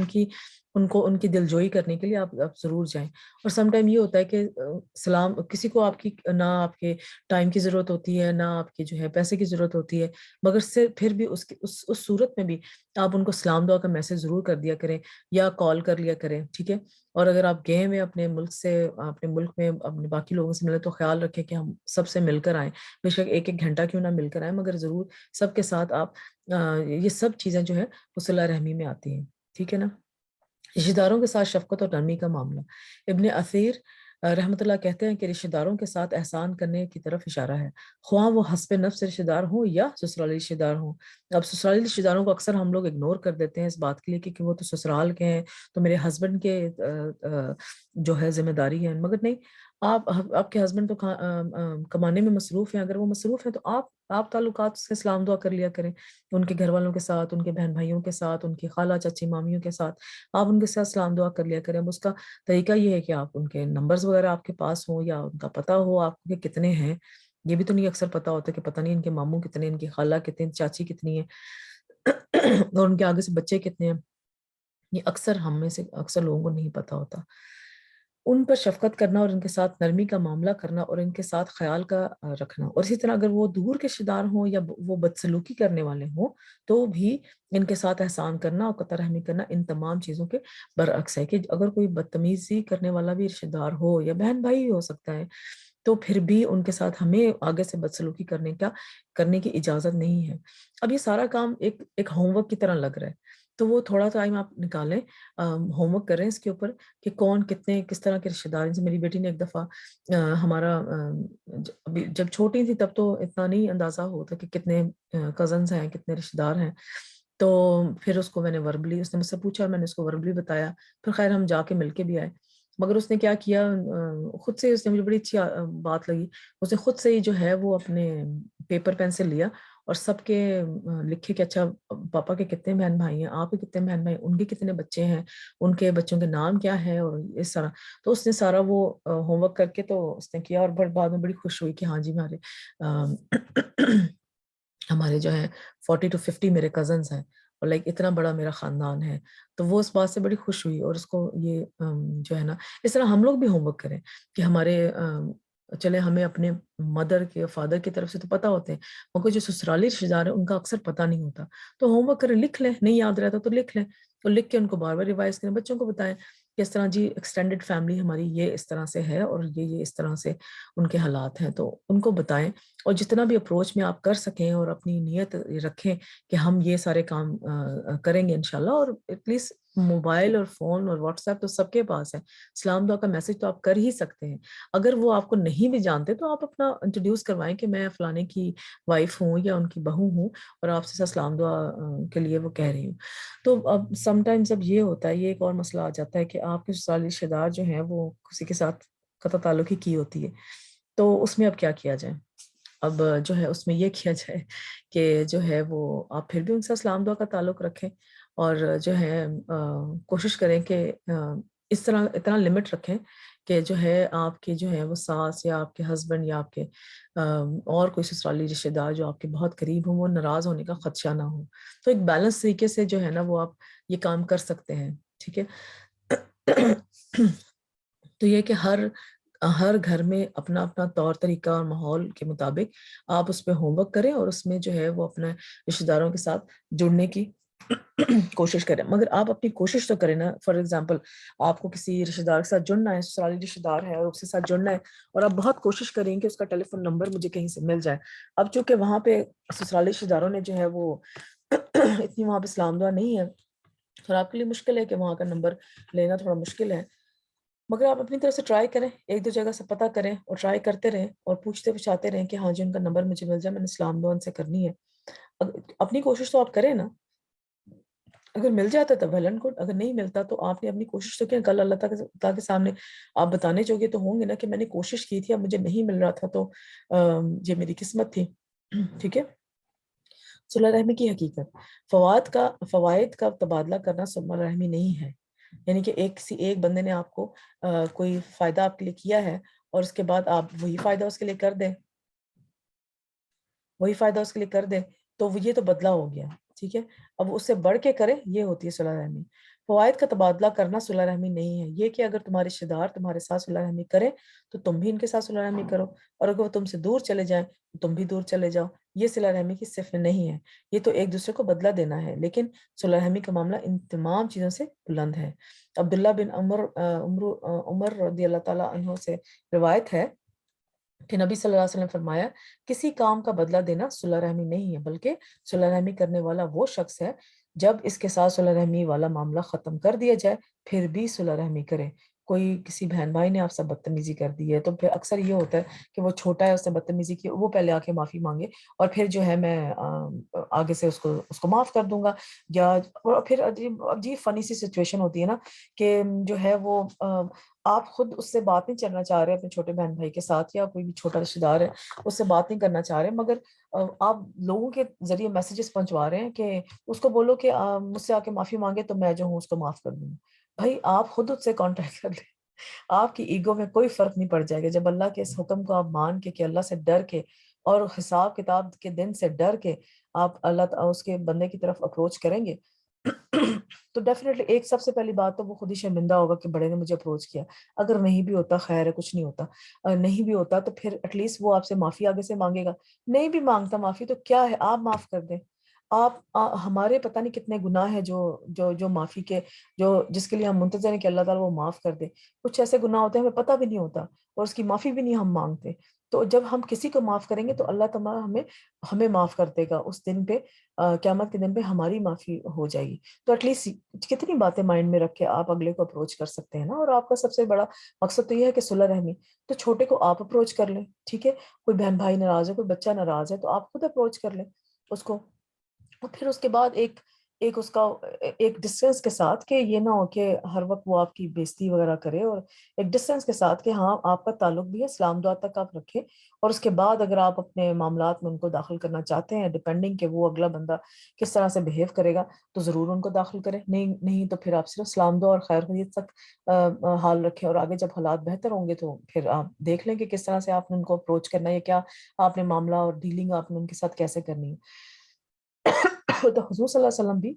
ان کی دلجوئی کرنے کے لیے آپ ضرور جائیں۔ اور سم ٹائم یہ ہوتا ہے کہ سلام کسی کو نہ آپ کے ٹائم کی ضرورت ہوتی ہے، نہ آپ کے جو ہے پیسے کی ضرورت ہوتی ہے، مگر پھر بھی اس صورت میں بھی آپ ان کو سلام دعا کا میسج ضرور کر دیا کریں یا کال کر لیا کریں، ٹھیک ہے؟ اور اگر آپ گئے ہوئے اپنے ملک میں اپنے باقی لوگوں سے ملے تو خیال رکھیں کہ ہم سب سے مل کر آئیں، بے شک ایک گھنٹہ کیوں نہ مل کر آئیں، مگر ضرور سب کے ساتھ آپ یہ سب چیزیں جو ہے وہ صلہ رحمی میں آتی ہیں، ٹھیک ہے نا؟ رشتہ داروں کے ساتھ شفقت اور نرمی کا معاملہ، ابن اثیر رحمۃ اللہ کہتے ہیں کہ رشتہ داروں کے ساتھ احسان کرنے کی طرف اشارہ ہے، خواہ وہ حسب نفس رشتہ دار ہوں یا سسرالی رشتہ دار ہوں۔ اب سسرالی رشتہ داروں کو اکثر ہم لوگ اگنور کر دیتے ہیں اس بات کے لیے کہ وہ تو سسرال کے ہیں تو میرے ہسبینڈ کے جو ہے ذمہ داری ہے، مگر نہیں، آپ کے ہسبینڈ تو کمانے میں مصروف ہیں، اگر وہ مصروف ہیں تو آپ تعلقات سے سلام دعا کر لیا کریں، ان کے گھر والوں کے ساتھ، ان کے بہن بھائیوں کے ساتھ، ان کی خالہ چچی مامیوں کے ساتھ آپ ان کے ساتھ سلام دعا کر لیا کریں۔ اب اس کا طریقہ یہ ہے کہ آپ ان کے نمبرز وغیرہ آپ کے پاس ہوں یا ان کا پتہ ہو آپ کے کتنے ہیں، یہ بھی تو نہیں اکثر پتہ ہوتا کہ پتہ نہیں ان کے ماموں کتنے، ان کی خالہ کتنے، چاچی کتنی ہے اور ان کے آگے سے بچے کتنے ہیں، یہ اکثر ہم میں سے اکثر لوگوں کو نہیں پتہ ہوتا۔ ان پر شفقت کرنا اور ان کے ساتھ نرمی کا معاملہ کرنا اور ان کے ساتھ خیال کا رکھنا. اور اسی طرح اگر وہ دور کے رشتے دار ہوں یا وہ بدسلوکی کرنے والے ہوں تو بھی ان کے ساتھ احسان کرنا اور قطع رحمی کرنا ان تمام چیزوں کے برعکس ہے. کہ اگر کوئی بدتمیزی کرنے والا بھی رشتے دار ہو یا بہن بھائی ہی ہو سکتا ہے تو پھر بھی ان کے ساتھ ہمیں آگے سے بدسلوکی کرنے کی اجازت نہیں ہے. اب یہ سارا کام ایک ہوم ورک کی طرح لگ رہا ہے, تو وہ تھوڑا ٹائم آپ نکالیں, ہوم ورک کریں اس کے اوپر کہ کون کتنے کس طرح کے رشتے دار ہیں. میری بیٹی نے ایک دفعہ ہمارا جب چھوٹی تھی تب تو اتنا نہیں اندازہ ہوتا کہ کتنے کزنز ہیں, کتنے رشتے دار ہیں. تو پھر اس کو میں نے وربلی, اس نے مجھ سے پوچھا اور میں نے اس کو وربلی بتایا. پھر خیر ہم جا کے مل کے بھی آئے, مگر اس نے کیا کیا, خود سے, اس نے مجھے بڑی اچھی بات لگی, اس نے خود سے ہی جو ہے وہ اپنے پیپر پین سے لیا اور سب کے لکھے کہ اچھا پاپا کے کتنے بہن بھائی ہیں, آپ کے کتنے بہن بھائی, ان کے کتنے بچے ہیں, ان کے بچوں کے نام کیا ہے, اور اس طرح. تو اس نے سارا وہ ہوم ورک کر کے تو اس نے کیا, اور بعد میں بڑی خوش ہوئی کہ ہاں جی ہمارے جو ہیں 40 to 50 میرے کزنس ہیں اور لائک اتنا بڑا میرا خاندان ہے. تو وہ اس بات سے بڑی خوش ہوئی, اور اس کو یہ جو ہے نا, اس طرح ہم لوگ بھی ہوم ورک کریں کہ ہمارے چلے ہمیں اپنے مدر کے فادر کی طرف سے تو پتہ ہوتے ہیں, مگر جو سسرالی رشتے دار ہیں ان کا اکثر پتہ نہیں ہوتا. تو ہوم ورک کریں, لکھ لیں, نہیں یاد رہتا تو لکھ لیں, تو لکھ کے ان کو بار بار ریوائز کریں, بچوں کو بتائیں کہ اس طرح جی ایکسٹینڈڈ فیملی ہماری یہ اس طرح سے ہے اور یہ اس طرح سے ان کے حالات ہیں, تو ان کو بتائیں. اور جتنا بھی اپروچ میں آپ کر سکیں اور اپنی نیت رکھیں کہ ہم یہ سارے کام کریں گے انشاءاللہ. اور ایٹ لیسٹ موبائل اور فون اور واٹس ایپ تو سب کے پاس ہے, سلام دعا کا میسج تو آپ کر ہی سکتے ہیں. اگر وہ آپ کو نہیں بھی جانتے تو آپ اپنا انٹروڈیوس کروائیں کہ میں فلانے کی وائف ہوں یا ان کی بہو ہوں اور آپ سے سلام دعا کے لیے وہ کہہ رہی ہوں. تو اب سم ٹائمز اب یہ ہوتا ہے, یہ ایک اور مسئلہ آ جاتا ہے کہ آپ کے سسرالی رشتے دار جو ہیں وہ کسی کے ساتھ قطع تعلق ہی کی ہوتی ہے, تو اس میں اب کیا کیا جائے. اب جو ہے اس میں یہ کیا جائے کہ جو ہے وہ آپ پھر بھی ان سے سلام دعا کا تعلق رکھیں, اور جو ہے کوشش کریں کہ اس طرح اتنا لمٹ رکھیں کہ جو ہے آپ کے جو ہے وہ ساس یا آپ کے ہسبینڈ یا آپ کے اور کوئی سسرالی رشتے دار جو آپ کے بہت قریب ہوں وہ ناراض ہونے کا خدشہ نہ ہو. تو ایک بیلنس طریقے سے جو ہے نا وہ آپ یہ کام کر سکتے ہیں. ٹھیک ہے, تو یہ کہ ہر گھر میں اپنا اپنا طور طریقہ اور ماحول کے مطابق آپ اس پہ ہوم ورک کریں اور اس میں جو ہے وہ اپنے رشتے داروں کے ساتھ جڑنے کی کوشش کریں. مگر آپ اپنی کوشش تو کریں نا. فار ایگزامپل آپ کو کسی رشتے دار کے ساتھ جڑنا ہے, سسرالی رشتے دار ہے اور اس کے ساتھ جڑنا ہے, اور آپ بہت کوشش کریں کہ اس کا ٹیلی فون نمبر مجھے کہیں سے مل جائے. اب چونکہ وہاں پہ سسرالی رشتے داروں نے جو ہے وہ اتنی وہاں پہ سلام دعا نہیں ہے, اور آپ کے لیے مشکل ہے کہ وہاں کا نمبر لینا تھوڑا مشکل ہے, مگر آپ اپنی طرف سے ٹرائی کریں, ایک دو جگہ سے پتہ کریں اور ٹرائی کرتے رہیں اور پوچھتے پوچھاتے رہیں کہ ہاں جی ان کا نمبر مجھے مل جائے, میں نے سلام دعا ان سے کرنی ہے. اپنی کوشش تو آپ کریں نا, اگر مل جاتا تو ویل اینڈ گڈ, اگر نہیں ملتا تو آپ نے اپنی کوشش تو کیا, کل اللہ تعالیٰ کے سامنے آپ بتانے چاہیے تو ہوں گے نا کہ میں نے کوشش کی تھی, اب مجھے نہیں مل رہا تھا تو یہ میری قسمت تھی. ٹھیک ہے, صلہ رحمی کی حقیقت, فوائد کا تبادلہ کرنا صلہ رحمی نہیں ہے. یعنی کہ ایک بندے نے آپ کو کوئی فائدہ آپ کے لیے کیا ہے اور اس کے بعد آپ وہی فائدہ اس کے لیے کر دیں تو یہ تو بدلہ ہو گیا. ٹھیک ہے, اب اس سے بڑھ کے کریں, یہ ہوتی ہے صلہ رحمی. فوائد کا تبادلہ کرنا صلہ رحمی نہیں ہے. یہ کہ اگر تمہارے رشتے دار تمہارے ساتھ صلہ رحمی کریں تو تم بھی ان کے ساتھ صلہ رحمی کرو, اور اگر وہ تم سے دور چلے جائیں تو تم بھی دور چلے جاؤ. یہ صلہ رحمی کی صفت نہیں ہے, یہ تو ایک دوسرے کو بدلہ دینا ہے. لیکن صلہ رحمی کا معاملہ ان تمام چیزوں سے بلند ہے. عبداللہ بن عمر رضی اللہ تعالیٰ عنہ سے روایت ہے کہ نبی صلی اللہ علیہ وسلم فرمایا, کسی کام کا بدلہ دینا صلہ رحمی نہیں ہے, بلکہ صلہ رحمی کرنے والا وہ شخص ہے جب اس کے ساتھ صلہ رحمی والا معاملہ ختم کر دیا جائے پھر بھی صلہ رحمی کرے. کوئی کسی بہن بھائی نے آپ سے بدتمیزی کر دی ہے تو پھر اکثر یہ ہوتا ہے کہ وہ چھوٹا ہے, اس سے بدتمیزی کی, وہ پہلے آ کے معافی مانگے اور پھر جو ہے میں آگے سے اس کو معاف کر دوں گا. یا پھر عجیب فنی سی سچویشن ہوتی ہے نا کہ جو ہے وہ آپ خود اس سے بات نہیں کرنا چاہ رہے اپنے چھوٹے بہن بھائی کے ساتھ, یا کوئی بھی چھوٹا رشتہ دار ہے اس سے بات نہیں کرنا چاہ رہے, مگر آپ لوگوں کے ذریعے میسیجز پہنچوا رہے ہیں کہ اس کو بولو کہ مجھ سے آ کے معافی مانگے تو میں جو ہوں اس کو معاف کر دوں. بھائی آپ خود اس سے کانٹیکٹ کر لیں, آپ کی ایگو میں کوئی فرق نہیں پڑ جائے گا. جب اللہ کے اس حکم کو آپ مان کے کہ اللہ سے ڈر کے اور حساب کتاب کے دن سے ڈر کے آپ اس کے بندے کی طرف اپروچ کریں گے تو ڈیفینیٹلی ایک سب سے پہلی بات تو وہ خود ہی شرمندہ ہوگا کہ بڑے نے مجھے اپروچ کیا. اگر نہیں بھی ہوتا خیر ہے، کچھ نہیں ہوتا. نہیں بھی ہوتا تو پھر ایٹ لیسٹ وہ آپ سے معافی آگے سے مانگے گا. نہیں بھی مانگتا معافی تو کیا ہے، آپ معاف کر دیں. ہمارے پتہ نہیں کتنے گناہ ہیں جو جو جو معافی کے، جو جس کے لیے ہم منتظر ہیں کہ اللہ تعالیٰ وہ معاف کر دے. کچھ ایسے گناہ ہوتے ہیں ہمیں پتہ بھی نہیں ہوتا اور اس کی معافی بھی نہیں ہم مانگتے. تو جب ہم کسی کو معاف کریں گے تو اللہ تعالیٰ ہمیں معاف کر دے گا اس دن پہ. قیامت کے دن پہ ہماری معافی ہو جائے گی. تو ایٹ لیسٹ کتنی باتیں مائنڈ میں رکھ کے آپ اگلے کو اپروچ کر سکتے ہیں نا. اور آپ کا سب سے بڑا مقصد تو یہ ہے کہ صلح رحمی. تو چھوٹے کو آپ اپروچ کر لیں، ٹھیک ہے. کوئی بہن بھائی ناراض ہے، کوئی بچہ ناراض ہے، تو آپ خود اپروچ کر لیں اس کو. اور پھر اس کے بعد ایک اس کا ایک ڈسٹینس کے ساتھ، کہ یہ نہ ہو کہ ہر وقت وہ آپ کی بےزتی وغیرہ کرے. اور ایک ڈسٹینس کے ساتھ کہ ہاں آپ کا تعلق بھی ہے، سلام دعا تک آپ رکھیں. اور اس کے بعد اگر آپ اپنے معاملات میں ان کو داخل کرنا چاہتے ہیں، ڈپینڈنگ کہ وہ اگلا بندہ کس طرح سے بہیو کرے گا، تو ضرور ان کو داخل کریں. نہیں تو پھر آپ صرف سلام دعا اور خیر خیریت تک حال رکھیں. اور آگے جب حالات بہتر ہوں گے تو پھر آپ دیکھ لیں کہ کس طرح سے آپ نے ان کو اپروچ کرنا ہے، یا کیا آپ نے معاملہ اور ڈیلنگ آپ نے ان کے ساتھ کیسے کرنی ہے. تو حضور صلی اللہ علیہ وسلم بھی،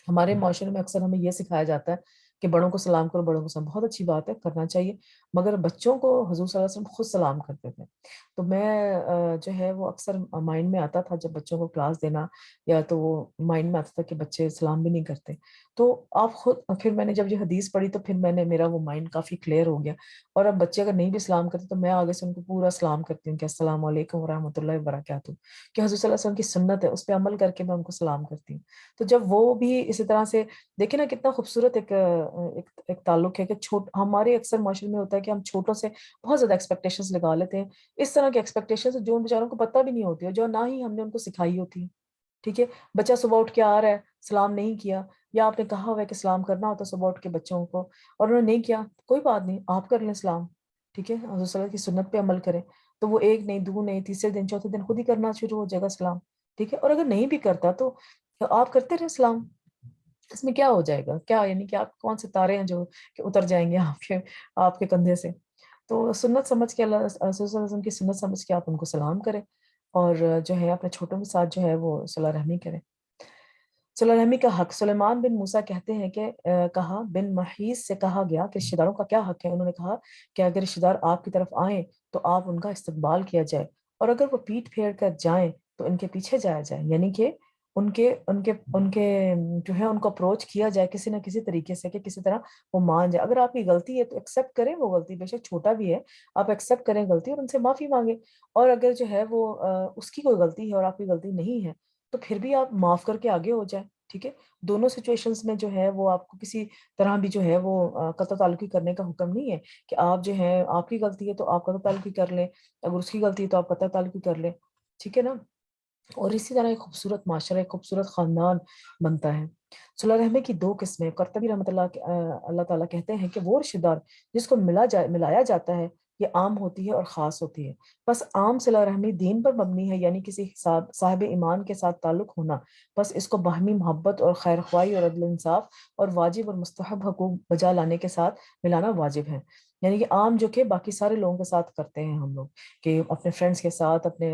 ہمارے معاشرے میں اکثر ہمیں یہ سکھایا جاتا ہے کہ بڑوں کو سلام کرو، بڑوں کو سلام. بہت اچھی بات ہے، کرنا چاہیے. مگر بچوں کو حضور صلی اللہ علیہ وسلم خود سلام کرتے تھے. تو میں جو ہے وہ اکثر مائنڈ میں آتا تھا جب بچوں کو کلاس دینا، یا تو وہ مائنڈ میں آتا تھا کہ بچے سلام بھی نہیں کرتے. تو آپ خود، پھر میں نے جب یہ حدیث پڑھی تو پھر میرا وہ مائنڈ کافی کلیئر ہو گیا. اور اب بچے اگر نہیں بھی سلام کرتے تو میں آگے سے ان کو پورا سلام کرتی ہوں کہ السلام علیکم ورحمۃ اللہ وبرکاتہ. کہ حضور صلی اللہ علیہ وسلم کی سنت ہے، اس پہ عمل کر کے میں ان کو سلام کرتی ہوں. تو جب وہ بھی اسی طرح سے دیکھیں نا، کتنا خوبصورت ایک تعلق ہے کہ ہمارے اکثر معاشرے میں ہوتا ہے کہ ہم چھوٹوں سے بہت زیادہ ایکسپیکٹیشنز لگا لیتے ہیں. اس طرح کی ایکسپیکٹیشنز جو ان بیچاروں کو پتہ بھی نہیں ہوتی ہے، جو نہ ہی ہم نے ان کو سکھائی ہوتی ہے. ٹھیک ہے، بچہ صبح اٹھ کے آ رہا ہے، سلام نہیں کیا، یا آپ نے کہا ہوا ہے کہ سلام کرنا ہوتا ہے صبح اٹھ کے بچوں کو، اور انہوں نے نہیں کیا، کوئی بات نہیں، آپ کر لیں سلام. ٹھیک ہے، حضرت صلی اللہ علیہ وسلم کی سنت پہ عمل کریں. تو وہ ایک نہیں، دو نہیں، تیسرے دن چوتھے دن خود ہی کرنا شروع ہو جائے گا سلام. ٹھیک ہے. اور اگر نہیں بھی کرتا تو آپ کرتے رہے سلام. اس میں کیا ہو جائے گا؟ کیا یعنی کہ آپ کون سے تارے ہیں جو کہ اتر جائیں گے آپ کے کندھے سے. تو سنت سمجھ کے، اللہ رسول صلی اللہ علیہ وسلم کی سنت سمجھ کے آپ ان کو سلام کریں. اور جو ہے اپنے چھوٹوں کے ساتھ جو ہے وہ صلہ رحمی کریں. صلہ رحمی کا حق، سلیمان بن موسیٰ کہتے ہیں کہ کہا بن محیص سے کہا گیا کہ رشتہ داروں کا کیا حق ہے. انہوں نے کہا کہ اگر رشتہ دار آپ کی طرف آئیں تو آپ ان کا استقبال کیا جائے، اور اگر وہ پیٹ پھیر کر جائیں تو ان کے پیچھے جایا جائے. یعنی کہ ان کے جو ہے ان کو اپروچ کیا جائے کسی نہ کسی طریقے سے، کہ کسی طرح وہ مان جائے. اگر آپ کی غلطی ہے تو ایکسیپٹ کریں وہ غلطی، بے شک چھوٹا بھی ہے، آپ ایکسیپٹ کریں غلطی اور ان سے معافی مانگیں. اور اگر جو ہے وہ اس کی کوئی غلطی ہے اور آپ کی غلطی نہیں ہے تو پھر بھی آپ معاف کر کے آگے ہو جائیں. ٹھیک ہے. دونوں سچویشنز میں جو ہے وہ آپ کو کسی طرح بھی جو ہے وہ قطع تعلقی کرنے کا حکم نہیں ہے کہ آپ جو ہے آپ کی غلطی ہے تو آپ قطع تعلقی کر لیں، اگر اس کی غلطی ہے تو آپ قطع تعلقی کر لیں. ٹھیک ہے نا. اور اسی طرح ایک خوبصورت معاشرہ، ایک خوبصورت خاندان بنتا ہے. صلہ رحمی کی دو قسمیں. قرطبی رحمۃ اللہ تعالیٰ کہتے ہیں کہ وہ رشتہ دار جس کو ملایا جاتا ہے، یہ عام ہوتی ہے اور خاص ہوتی ہے. بس عام صلہ رحمی دین پر مبنی ہے، یعنی کسی صاحب ایمان کے ساتھ تعلق ہونا. بس اس کو باہمی محبت اور خیر خواہی اور عدل انصاف اور واجب اور مستحب حقوق بجا لانے کے ساتھ ملانا واجب ہے. یعنی کہ عام جو کہ باقی سارے لوگوں کے ساتھ کرتے ہیں ہم لوگ، کہ اپنے فرینڈس کے ساتھ، اپنے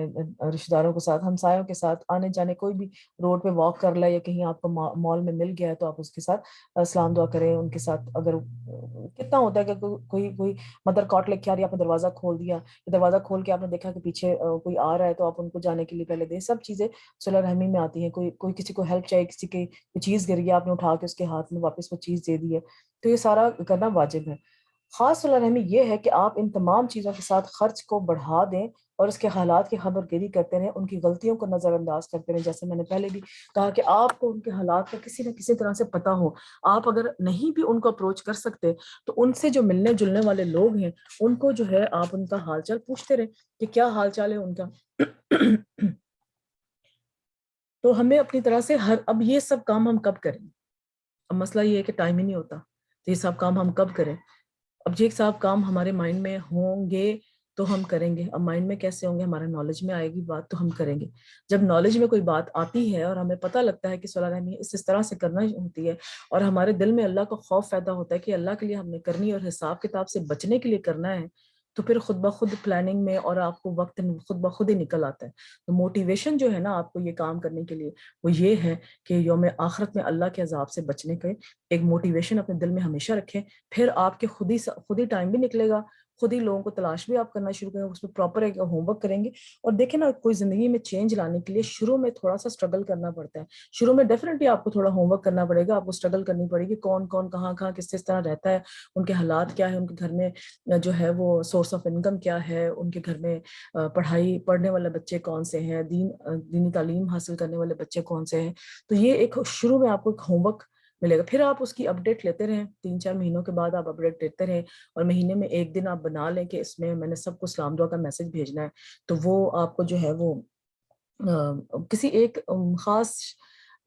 رشتہ داروں کے ساتھ، ہمسایوں کے ساتھ آنے جانے، کوئی بھی روڈ پہ واک کر لے یا کہیں آپ کو مال میں مل گیا ہے تو آپ اس کے ساتھ سلام دعا کریں. ان کے ساتھ اگر کتنا ہوتا ہے کہ کوئی مدر کاٹ لے کے آ رہی ہے، آپ نے دروازہ کھول دیا، دروازہ کھول کے آپ نے دیکھا کہ پیچھے کوئی آ رہا ہے تو آپ ان کو جانے کے لیے پہلے دیں. سب چیزیں صلہ رحمی میں آتی ہیں. کوئی کسی کو ہیلپ چاہیے، کسی کی کوئی چیز گر گیا، آپ نے اٹھا کے اس کے ہاتھ میں واپس وہ چیز دے دی ہے، تو یہ سارا کرنا واجب ہے. خاص صلہ رحمی یہ ہے کہ آپ ان تمام چیزوں کے ساتھ خرچ کو بڑھا دیں اور اس کے حالات کی خبر گیری کرتے رہیں، ان کی غلطیوں کو نظر انداز کرتے رہیں. جیسے میں نے پہلے بھی کہا کہ آپ کو ان کے حالات کا کسی نہ کسی طرح سے پتہ ہو. آپ اگر نہیں بھی ان کو اپروچ کر سکتے تو ان سے جو ملنے جلنے والے لوگ ہیں ان کو جو ہے آپ ان کا حال چال پوچھتے رہیں کہ کیا حال چال ہے ان کا. تو ہمیں اپنی طرح سے اب یہ سب کام ہم کب کریں؟ اب مسئلہ یہ ہے کہ ٹائم ہی نہیں ہوتا. تو یہ سب کام ہم کب کریں؟ اب یہ سب کام ہمارے مائنڈ میں ہوں گے تو ہم کریں گے. اب مائنڈ میں کیسے ہوں گے؟ ہمارے نالج میں آئے گی بات تو ہم کریں گے. جب نالج میں کوئی بات آتی ہے اور ہمیں پتہ لگتا ہے کہ صلہ رحمی اس طرح سے کرنا ہوتی ہے، اور ہمارے دل میں اللہ کا خوف پیدا ہوتا ہے کہ اللہ کے لیے ہم نے کرنی اور حساب کتاب سے بچنے کے لیے کرنا ہے، تو پھر خود بخود پلاننگ میں اور آپ کو وقت خود بخود ہی نکل آتا ہے. تو موٹیویشن جو ہے نا آپ کو یہ کام کرنے کے لیے وہ یہ ہے کہ یوم آخرت میں اللہ کے عذاب سے بچنے کے ایک موٹیویشن اپنے دل میں ہمیشہ رکھیں. پھر آپ کے خود ہی ٹائم بھی نکلے گا, خود ہی لوگوں کو تلاش بھی آپ کرنا شروع کریں, اس میں پراپر ایک ہوم ورک کریں گے. اور دیکھیں نا, کوئی زندگی میں چینج لانے کے لیے شروع میں تھوڑا سا اسٹرگل کرنا پڑتا ہے. شروع میں ڈیفینیٹلی آپ کو تھوڑا ہوم ورک کرنا پڑے گا, آپ کو اسٹرگل کرنی پڑے گی, کون کون کہاں کہاں کس طرح رہتا ہے, ان کے حالات کیا ہے, ان کے گھر میں جو ہے وہ سورس آف انکم کیا ہے, ان کے گھر میں پڑھنے والے بچے کون سے ہیں, دینی تعلیم حاصل کرنے والے بچے کون سے ہیں. تو یہ ایک شروع میں آپ کو ایک ہوم ورک ملے گا. پھر آپ اس کی اپڈیٹ لیتے رہیں, 3-4 مہینوں کے بعد آپ اپڈیٹ لیتے رہیں, اور مہینے میں ایک دن آپ بنا لیں کہ اس میں نے سب کو سلام دعا کا میسج بھیجنا ہے. تو وہ آپ کو جو ہے وہ کسی ایک خاص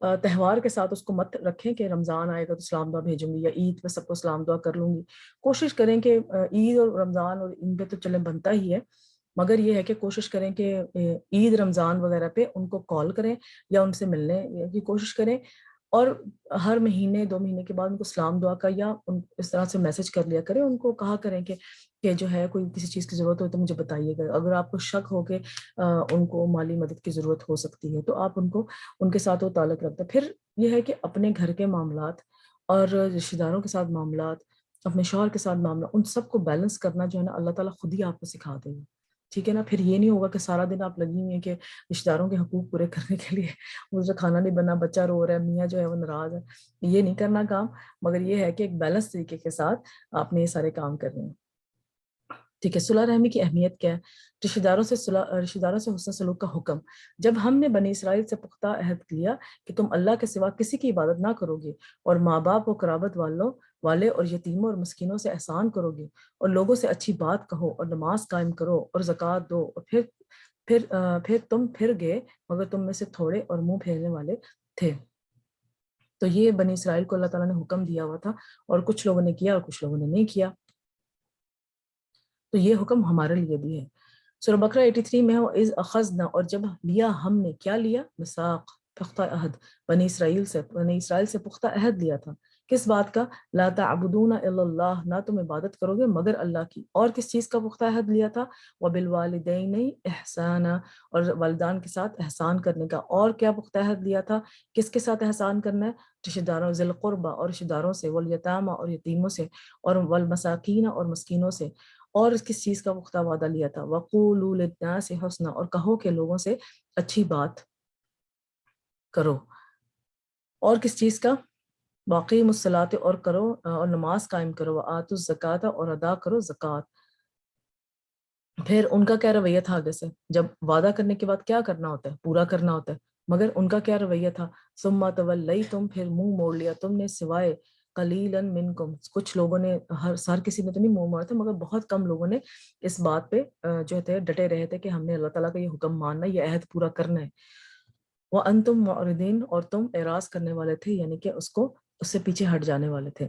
تہوار کے ساتھ اس کو مت رکھیں کہ رمضان آئے گا تو سلام دعا بھیجوں گی, یا عید پہ سب کو سلام دعا کر لوں گی. کوشش کریں کہ عید اور رمضان اور ان پہ تو چلیں بنتا ہی ہے, مگر یہ ہے کہ کوشش کریں کہ عید رمضان وغیرہ پہ ان کو کال کریں یا ان سے ملنے کی کوشش کریں, اور ہر مہینے 2 مہینے کے بعد ان کو سلام دعا کا یا اس طرح سے میسج کر لیا کریں. ان کو کہا کریں کہ جو ہے کوئی کسی چیز کی ضرورت ہو تو مجھے بتائیے گا. اگر آپ کو شک ہو کہ ان کو مالی مدد کی ضرورت ہو سکتی ہے تو آپ ان کے ساتھ وہ تعلق رکھتے ہیں. پھر یہ ہے کہ اپنے گھر کے معاملات اور رشتہ داروں کے ساتھ معاملات, اپنے شوہر کے ساتھ معاملات, ان سب کو بیلنس کرنا جو ہے نا اللہ تعالیٰ خود ہی آپ کو سکھا دے گا. ٹھیک ہے نا. پھر یہ نہیں ہوگا کہ سارا دن آپ لگی ہوئی ہیں کہ رشتہ داروں کے حقوق پورے کرنے کے لیے, مجھے کھانا نہیں بنا, بچہ رو رہا ہے, میاں جو ہے وہ ناراض ہے. یہ نہیں کرنا کام, مگر یہ ہے کہ ایک بیلنس طریقے کے ساتھ آپ نے یہ سارے کام کرنے ہیں. ٹھیک ہے. صلح رحمی کی اہمیت کیا ہے؟ رشتہ داروں سے حسن سلوک کا حکم. جب ہم نے بنی اسرائیل سے پختہ عہد لیا کہ تم اللہ کے سوا کسی کی عبادت نہ کرو گے, اور ماں باپ و قرابت والے اور یتیموں اور مسکینوں سے احسان کرو گے, اور لوگوں سے اچھی بات کہو, اور نماز قائم کرو, اور زکوٰۃ دو, اور پھر تم پھر گئے مگر تم میں سے تھوڑے اور منہ پھیرنے والے تھے. تو یہ بنی اسرائیل کو اللہ تعالیٰ نے حکم دیا ہوا تھا, اور کچھ لوگوں نے کیا اور کچھ لوگوں نے نہیں کیا. تو یہ حکم ہمارے لیے بھی ہے. سورہ بقرہ 83 میں ہو اذ اخذنا, اور جب لیا ہم نے, کیا لیا؟ میثاق, پختہ عہد, بنی اسرائیل سے پختہ عہد لیا تھا. کس بات کا؟ لا تعبدون الا اللہ, نہ تم عبادت کرو گے مگر اللہ کی. اور کس چیز کا پختہ عہد لیا تھا؟ وبالوالدین احسانا, اور والدان کے ساتھ احسان کرنے کا. اور کیا پختہ عہد لیا تھا؟ کس کے ساتھ احسان کرنا ہے؟ رشتہ داروں, ذی القربہ, اور رشتہ داروں سے, والیتامى, اور یتیموں سے, اور والمساکین, اور مسکینوں سے. اور کس چیز کا پختہ وعدہ لیا تھا؟ وَقُولُوا لِلنَّاسِ حُسْنًا, اور کہو کہ لوگوں سے اچھی بات کرو. اور کس چیز کا؟ وَأَقِیمُوا الصَّلَاةَ, اور کرو اور نماز قائم کرو. وَآتُوا الزَّکَاةَ, اور ادا کرو زکوٰۃ. پھر ان کا کیا رویہ تھا آگے سے؟ جب وعدہ کرنے کے بعد کیا کرنا ہوتا ہے؟ پورا کرنا ہوتا ہے. مگر ان کا کیا رویہ تھا؟ ثُمَّ تَوَلَّیْتُمْ, پھر منہ موڑ لیا تم نے, سوائے قلیلاً منکم, کچھ لوگوں نے, ہر کسی نے تو نہیں منہ موڑا تھا, مگر بہت کم لوگوں نے اس بات پہ جو تھے ڈٹے رہے تھے کہ ہم نے اللہ تعالیٰ کا یہ حکم ماننا ہے, یہ عہد پورا کرنا ہے. وَأَنْتُمْ مُعْرِضُونَ, اور تم اعراض کرنے والے تھے, یعنی کہ اس سے پیچھے ہٹ جانے والے تھے.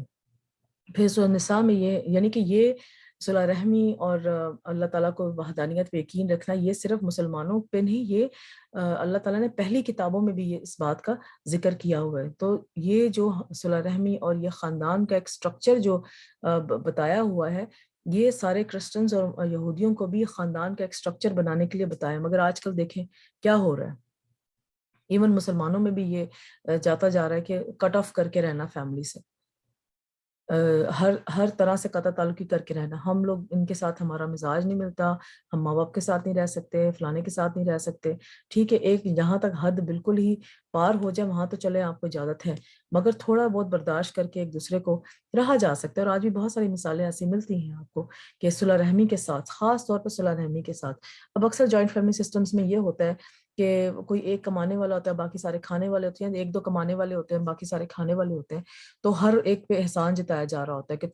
پھر سورہ نساء میں یہ, یعنی کہ یہ صلح رحمی اور اللہ تعالیٰ کو وحدانیت پہ یقین رکھنا, یہ صرف مسلمانوں پہ نہیں, یہ اللہ تعالیٰ نے پہلی کتابوں میں بھی یہ اس بات کا ذکر کیا ہوا ہے. تو یہ جو صلح رحمی اور یہ خاندان کا ایک سٹرکچر جو بتایا ہوا ہے, یہ سارے کرسچنز اور یہودیوں کو بھی خاندان کا ایک سٹرکچر بنانے کے لیے بتایا. مگر آج کل دیکھیں کیا ہو رہا ہے, ایون مسلمانوں میں بھی یہ جاتا جا رہا ہے کہ کٹ آف کر کے رہنا فیملی سے, ہر طرح سے قطع تعلقی کر کے رہنا. ہم لوگ ان کے ساتھ, ہمارا مزاج نہیں ملتا, ہم ماں باپ کے ساتھ نہیں رہ سکتے, فلانے کے ساتھ نہیں رہ سکتے. ٹھیک ہے, ایک جہاں تک حد بالکل ہی پار ہو جائے وہاں تو چلے, آپ کو اجازت ہے, مگر تھوڑا بہت برداشت کر کے ایک دوسرے کو رہا جا سکتا ہے. اور آج بھی بہت ساری مثالیں ایسی ملتی ہیں آپ کو کہ صلح رحمی کے ساتھ, خاص طور پر صلح رحمی کے ساتھ. اب اکثر جوائنٹ فیملی سسٹمز میں یہ ہوتا ہے کہ کوئی ایک کمانے والا ہوتا ہے, باقی سارے کھانے والے ہوتے ہیں, ایک دو کمانے والے ہوتے ہیں, باقی سارے کھانے والے ہوتے ہیں. تو ہر ایک پہ احسان جتایا جا رہا ہوتا ہے کہ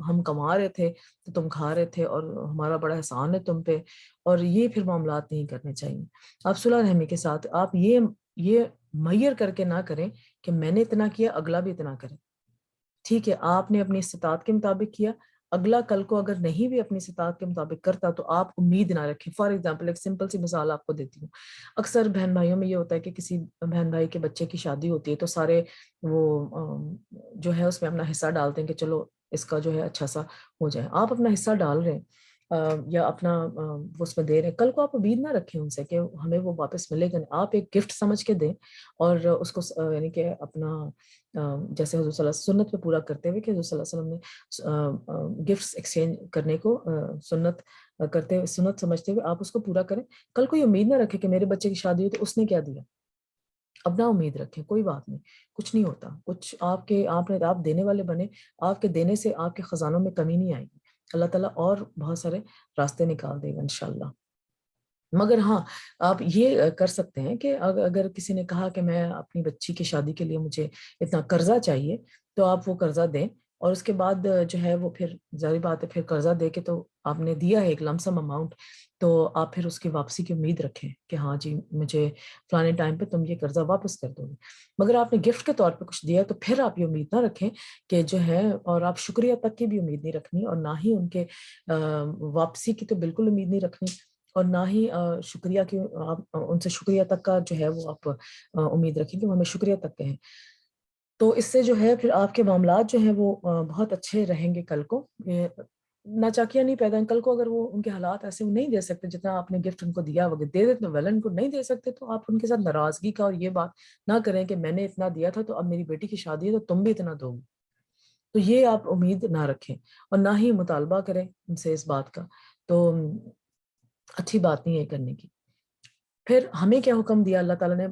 ہم کما رہے تھے تو تم کھا رہے تھے, اور ہمارا بڑا احسان ہے تم پہ. اور یہ پھر معاملات نہیں کرنے چاہیے. آپ صلح رحمی کے ساتھ آپ یہ معیر کر کے نہ کریں کہ میں نے اتنا کیا, اگلا بھی اتنا کرے. ٹھیک ہے, آپ نے اپنی استطاعت کے مطابق کیا, اگلا کل کو اگر نہیں بھی اپنی استطاعت کے مطابق کرتا تو آپ امید نہ رکھیں. فار ایگزامپل, ایک سمپل سی مثال آپ کو دیتی ہوں. اکثر بہن بھائیوں میں یہ ہوتا ہے کہ کسی بہن بھائی کے بچے کی شادی ہوتی ہے تو سارے وہ جو ہے اس میں اپنا حصہ ڈالتے ہیں کہ چلو اس کا جو ہے اچھا سا ہو جائے. آپ اپنا حصہ ڈال رہے ہیں, یا اپنا وہ اس میں دے رہے ہیں، کل کو آپ امید نہ رکھیں ان سے کہ ہمیں وہ واپس ملے گا. آپ ایک گفٹ سمجھ کے دیں اور اس کو یعنی کہ اپنا جیسے حضور صلی اللہ علیہ وسلم سنت پہ پورا کرتے ہوئے کہ حضور صلی اللہ علیہ وسلم نے گفٹس ایکسچینج کرنے کو سنت کرتے ہوئے سنت سمجھتے ہوئے آپ اس کو پورا کریں. کل کوئی امید نہ رکھے کہ میرے بچے کی شادی ہوئی تو اس نے کیا دیا. اب نہ امید رکھیں، کوئی بات نہیں، کچھ نہیں ہوتا. کچھ آپ دینے والے بنے، آپ کے دینے سے آپ کے خزانوں میں کمی نہیں آئے گی. اللہ تعالیٰ اور بہت سارے راستے نکال دے گا انشاءاللہ. مگر ہاں آپ یہ کر سکتے ہیں کہ اگر کسی نے کہا کہ میں اپنی بچی کی شادی کے لیے مجھے اتنا قرضہ چاہیے تو آپ وہ قرضہ دیں، اور اس کے بعد جو ہے وہ پھر ظاہر بات ہے پھر قرضہ دے کے تو آپ نے دیا ہے ایک لمسم اماؤنٹ، تو آپ پھر اس کی واپسی کی امید رکھیں کہ ہاں جی مجھے فلانے ٹائم پہ تم یہ قرضہ واپس کر دو گے. مگر آپ نے گفٹ کے طور پہ کچھ دیا تو پھر آپ یہ امید نہ رکھیں کہ جو ہے، اور آپ شکریہ تک کی بھی امید نہیں رکھنی، اور نہ ہی ان کے واپسی کی تو بالکل امید نہیں رکھنی، اور نہ ہی شکریہ کی آپ ان سے شکریہ تک کا جو ہے وہ آپ امید رکھیں کہ وہ ہمیں شکریہ تک کہیں. تو اس سے جو ہے پھر آپ کے معاملات جو ہیں وہ بہت اچھے رہیں گے. کل کو ناچاکیاں نہیں پیدا ہیں. کل کو اگر وہ ان کے حالات ایسے وہ نہیں دے سکتے جتنا آپ نے گفٹ ان کو دیا، وغیرہ دے دیتے ویلن کو نہیں دے سکتے، تو آپ ان کے ساتھ ناراضگی کا اور یہ بات نہ کریں کہ میں نے اتنا دیا تھا تو اب میری بیٹی کی شادی ہے تو تم بھی اتنا دو گے. تو یہ آپ امید نہ رکھیں اور نہ ہی مطالبہ کریں ان سے اس بات کا. تو اچھی بات نہیں ہے کرنے کی. پھر ہمیں کیا حکم دیا اللہ تعالیٰ نے؟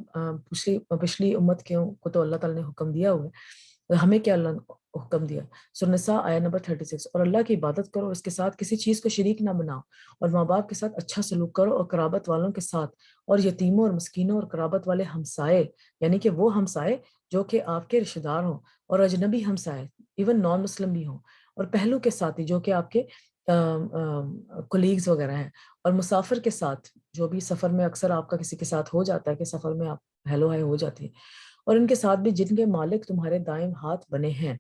پچھلی امت کو تو اللہ تعالیٰ نے حکم دیا ہوا ہے. ہمیں کیا اللہ نے حکم دیا؟ سورہ نساء آیت نمبر 36، اور اللہ کی عبادت کرو اور اس کے ساتھ کسی چیز کو شریک نہ بناؤ، اور ماں باپ کے ساتھ اچھا سلوک کرو، اور قرابت والوں کے ساتھ، اور یتیموں اور مسکینوں اور قرابت والے ہمسائے، یعنی کہ وہ ہمسائے جو کہ آپ کے رشتہ دار ہوں، اور اجنبی ہمسائے ایون نان مسلم بھی ہوں، اور پہلو کے ساتھی جو کہ آپ کے کولیگز وغیرہ ہیں، اور مسافر کے ساتھ جو بھی سفر میں اکثر آپ کا کسی کے ساتھ ہو جاتا ہے کہ سفر میں آپ ہیلو ہائے ہو جاتی ہے، اور ان کے ساتھ بھی جن کے مالک تمہارے دائیں ہاتھ بنے ہیں،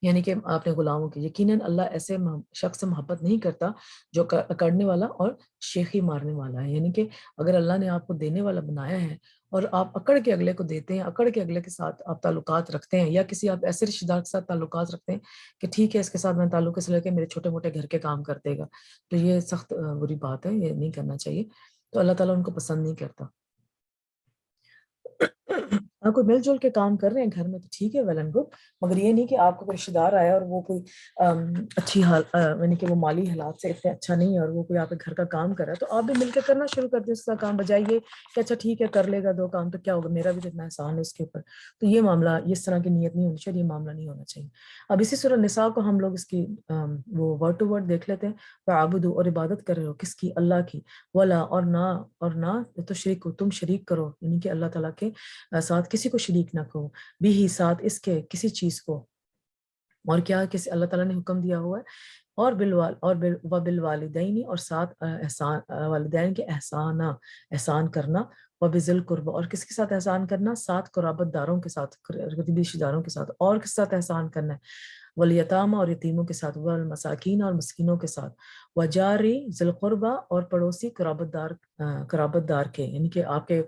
یعنی کہ آپ نے غلاموں کی. یقیناً اللہ ایسے شخص سے محبت نہیں کرتا جو اکڑنے والا اور شیخی مارنے والا ہے. یعنی کہ اگر اللہ نے آپ کو دینے والا بنایا ہے اور آپ اکڑ کے اگلے کو دیتے ہیں، اکڑ کے اگلے کے ساتھ آپ تعلقات رکھتے ہیں، یا کسی آپ ایسے رشتہ دار کے ساتھ تعلقات رکھتے ہیں کہ ٹھیک ہے اس کے ساتھ میں تعلق اس لیے کہ میرے چھوٹے موٹے گھر کے کام کر دے گا، تو یہ سخت بری بات ہے، یہ نہیں کرنا چاہیے. تو اللہ تعالیٰ ان کو پسند نہیں کرتا. آپ کوئی مل جل کے کام کر رہے ہیں گھر میں تو ٹھیک ہے، ویل اینڈ گڈ. مگر یہ نہیں کہ آپ کو کوئی رشتہ دار آیا اور وہ کوئی اچھی یعنی کہ وہ مالی حالات سے اتنے اچھا نہیں ہے اور وہ کوئی آپ کے گھر کا کام کر رہا ہے تو آپ بھی مل کے کرنا شروع کر دیں اس کا کام، بجائے یہ کہ اچھا ٹھیک ہے کر لے گا 2 کام تو کیا ہوگا، میرا بھی تو اتنا احسان ہے اس کے اوپر. تو یہ معاملہ، اس طرح کی نیت نہیں ہونی چاہیے، یہ معاملہ نہیں ہونا چاہیے. اب اسی سورہ نساء کو ہم لوگ اس کی وہ ورڈ ٹو ورڈ دیکھ لیتے ہیں. فَاعْبُدُوا، اور عبادت کر رہے ہو کس کی؟ اللہ کی. ولا، اور نہ تشرکوا، تم شریک کرو، یعنی کہ اللہ تعالیٰ کے ساتھ کسی کو شریک نہ کرو، بھی ہی ساتھ اس کے کسی چیز کو. اور کیا کسی اللہ تعالیٰ نے حکم دیا ہوا ہے؟ اور بالوالدین، اور ساتھ احسان، والدین کے احسان کرنا. وبذل قربہ، اور کس کے ساتھ احسان کرنا؟ ساتھ قرابت داروں کے ساتھ، قریبی رشتہ داروں کے ساتھ. اور کس ساتھ احسان کرنا ہے؟ والیتامى، اور یتیموں کے ساتھ. والمساکین، اور مسکینوں کے ساتھ. وجاری ذی القربہ، اور پڑوسی قرابت دار کے، یعنی کہ آپ کے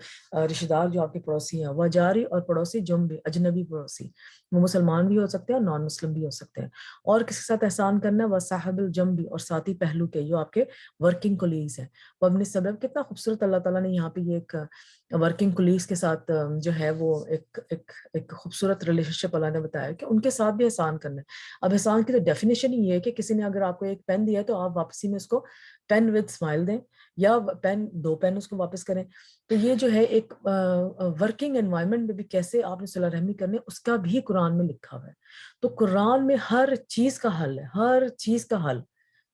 رشتہ دار جو آپ کے پڑوسی ہیں. وجاری، اور پڑوسی جنبی، اجنبی پڑوسی، وہ مسلمان بھی ہو سکتے ہیں اور نان مسلم بھی ہو سکتے ہیں. اور کس کے ساتھ احسان کرنا ہے؟ وصاحب الجنبی، اور ساتھی پہلو کے، جو آپ کے ورکنگ کولیگز ہیں. وابن السبیل، کتنا خوبصورت اللہ تعالیٰ نے یہاں پہ یہ ایک ورکنگ کولیگز کے ساتھ جو ہے وہ ایک خوبصورت ریلیشن شپ اللہ نے بتایا کہ ان کے ساتھ بھی احسان کرنا ہے. اب احسان کی تو ڈیفینیشن ہی یہ ہے کہ کسی نے اگر آپ کو ایک پین دیا ہے تو آپ واپسی میں اس کو پین وتھ اسمائل دیں، یا 2 پین اس کو واپس کریں. تو یہ جو ہے ایک ورکنگ انوائرمنٹ میں بھی کیسے آپ نے صلہ رحمی کرنے، اس کا بھی قرآن میں لکھا ہوا ہے. تو قرآن میں ہر چیز کا حل ہے، ہر چیز کا حل.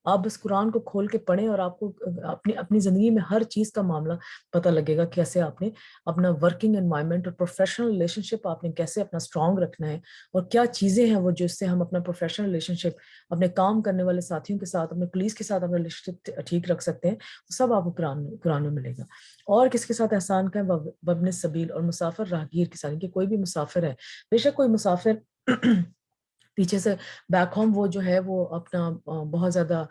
آپ بس قرآن کو کھول کے پڑھیں اور آپ کو اپنی زندگی میں ہر چیز کا معاملہ پتہ لگے گا، کیسے آپ نے اپنا ورکنگ انوائرمنٹ اور پروفیشنل ریلیشن شپ آپ نے کیسے اپنا اسٹرانگ رکھنا ہے، اور کیا چیزیں ہیں وہ جس سے ہم اپنا پروفیشنل ریلیشن شپ اپنے کام کرنے والے ساتھیوں کے ساتھ، اپنے پولیس کے ساتھ اپنا ریلیشن شپ ٹھیک رکھ سکتے ہیں. سب آپ کو قرآن میں ملے گا. اور کس کے ساتھ احسان کا ہے؟ وابن السبیل، اور مسافر راہگیر کے ساتھ، کہ کوئی بھی مسافر ہے، بے شک کوئی مسافر پیچھے سے بیک ہوم وہ جو ہے وہ اپنا بہت زیادہ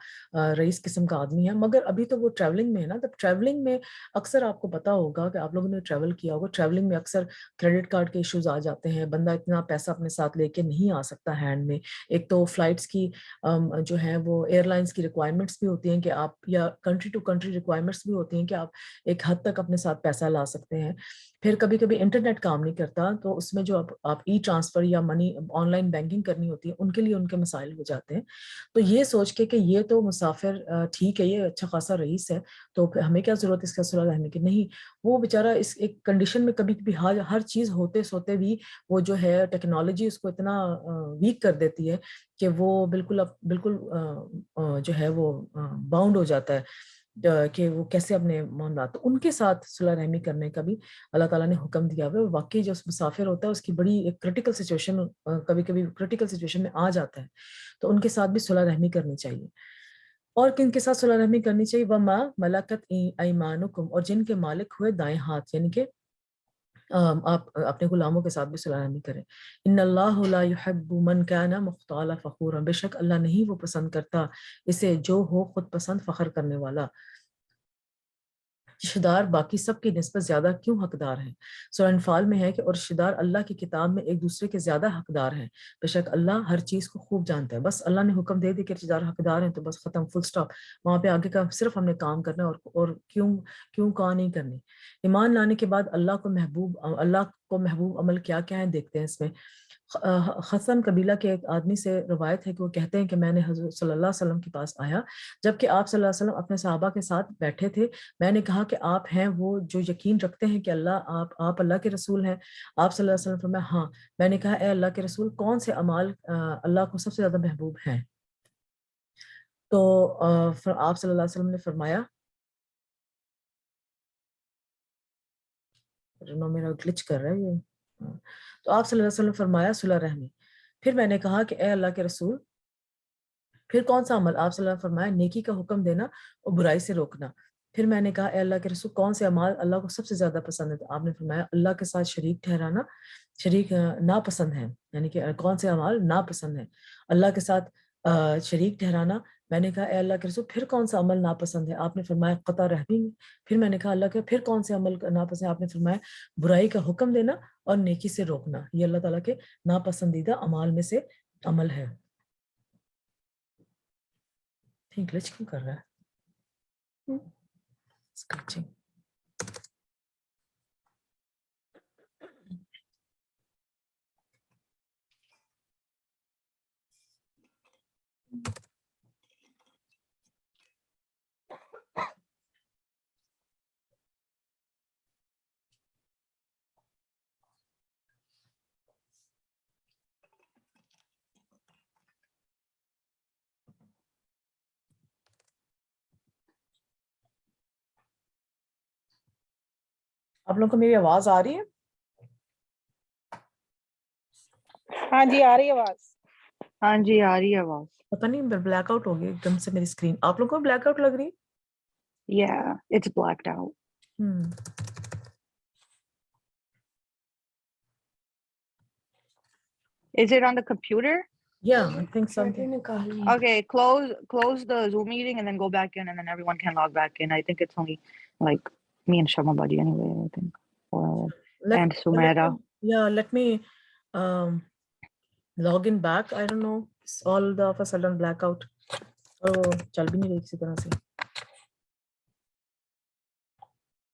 رئیس قسم کا آدمی ہے، مگر ابھی تو وہ ٹریولنگ میں ہے نا. تب ٹریولنگ میں اکثر آپ کو پتا ہوگا کہ آپ لوگوں نے ٹریول کیا ہوگا، ٹریولنگ میں اکثر کریڈٹ کارڈ کے ایشوز آ جاتے ہیں، بندہ اتنا پیسہ اپنے ساتھ لے کے نہیں آ سکتا ہینڈ میں. ایک تو فلائٹس کی جو ہے وہ ایئر لائنس کی ریکوائرمنٹس بھی ہوتی ہیں کہ آپ، یا کنٹری ٹو کنٹری ریکوائرمنٹس بھی ہوتی ہیں کہ آپ ایک حد تک اپنے ساتھ پیسہ لا سکتے ہیں. پھر کبھی کبھی انٹرنیٹ کام نہیں کرتا، تو اس میں جو آپ ای ٹرانسفر یا منی آن لائن بینکنگ کرنی ہوتی ہے، ان کے لیے ان کے مسائل ہو جاتے ہیں. تو یہ سوچ کے کہ یہ تو مسافر ٹھیک ہے، یہ اچھا خاصا رئیس ہے، تو ہمیں کیا ضرورت اس کا صلح رحمی کی. نہیں، وہ بیچارہ اس ایک کنڈیشن میں کبھی کبھی ہر چیز ہوتے سوتے بھی وہ جو ہے ٹیکنالوجی اس کو اتنا ویک کر دیتی ہے کہ وہ بالکل جو ہے وہ باؤنڈ ہو جاتا ہے کہ وہ کیسے اپنے معاملات. تو ان کے ساتھ صلح رحمی کرنے کا بھی اللہ تعالیٰ نے حکم دیا ہوا ہے. واقعی جو مسافر ہوتا ہے اس کی بڑی ایک کرٹیکل سچویشن کبھی کبھی کرٹیکل سچویشن میں آ جاتا ہے، تو ان کے ساتھ بھی صلح رحمی کرنی چاہیے. اور کن کے ساتھ صلح رحمی کرنی چاہیے؟ وما ملکت ایمانکم، اور جن کے مالک ہوئے دائیں ہاتھ، یعنی کہ آپ اپنے غلاموں کے ساتھ بھی صلح رحمی کریں. ان اللہ لا يحب من كان مختالا فخورا، بے شک اللہ نہیں وہ پسند کرتا اسے جو ہو خود پسند فخر کرنے والا. رشتہ دار باقی سب کی نسبت زیادہ کیوں حقدار ہیں؟ سورہ انفال میں ہے کہ اور رشتہ دار اللہ کی کتاب میں ایک دوسرے کے زیادہ حقدار ہیں، بے شک اللہ ہر چیز کو خوب جانتا ہے. بس اللہ نے حکم دے دی کہ رشتہ دار حقدار ہیں تو بس ختم، فل سٹاپ. وہاں پہ آگے کا صرف ہم نے کام کرنا ہے اور کیوں کہاں نہیں کرنی. ایمان لانے کے بعد اللہ کو محبوب عمل کیا کیا ہے دیکھتے ہیں اس میں. حسن قبیلہ کے ایک آدمی سے روایت ہے کہ وہ کہتے ہیں کہ میں نے حضرت صلی اللہ علیہ وسلم کے پاس آیا جبکہ آپ صلی اللہ علیہ وسلم اپنے صحابہ کے ساتھ بیٹھے تھے. میں نے کہا کہ آپ ہیں وہ جو یقین رکھتے ہیں کہ آپ اللہ کے رسول ہیں؟ آپ صلی اللہ علیہ وسلم فرمایا ہاں. میں نے کہا اے اللہ کے رسول، کون سے اعمال اللہ کو سب سے زیادہ محبوب ہیں؟ تو آپ صلی اللہ علیہ وسلم نے فرمایا، میرا گلچ کر رہا ہے یہ. تو آپ صلی اللہ علیہ وسلم فرمایا صلح رحمی. پھر میں نے کہا کہ اے اللہ کے رسول پھر کون سا عمل؟ آپ صلی اللہ علیہ وسلم فرمایا نیکی کا حکم دینا اور برائی سے روکنا. پھر میں نے کہا اے اللہ کے رسول کون سے اعمال اللہ کو سب سے زیادہ پسند ہے؟ تو آپ نے فرمایا اللہ کے ساتھ شریک ناپسند ہے، یعنی کہ کون سے اعمال ناپسند ہیں؟ اللہ کے ساتھ شریک ٹھہرانا. میں نے کہا اے اللہ کے رسول پھر کون سا عمل ناپسند ہے؟ آپ نے فرمایا قطع رحمی. پھر میں نے کہا اللہ کے پھر کون سے عمل ناپسند ہے؟ آپ نے فرمایا برائی کا حکم دینا اور نیکی سے روکنا. یہ اللہ تعالیٰ کے ناپسندیدہ اعمال میں سے عمل ہے. گلچ کیوں کر رہا ہے؟ اسکریچنگ. آپ لوگوں کو میری آواز آ رہی ہے؟ ہاں جی آ رہی ہے آواز. ہاں جی آ رہی ہے آواز. پتہ نہیں بلیک آؤٹ ہو گئی ایک دم سے میری اسکرین. آپ لوگوں کو بلیک آؤٹ لگ رہی؟ Yeah, it's blacked out. Is it on the computer? Yeah, I think something. Okay, close the Zoom meeting and then go back in and then everyone can log back in. I think it's only like me and Shama Buddy anyway, I think. And Sumaira. Let me log in back. I don't know. All of us are done blackout. Oh, chal bhi nahi rahi kisi tarah se.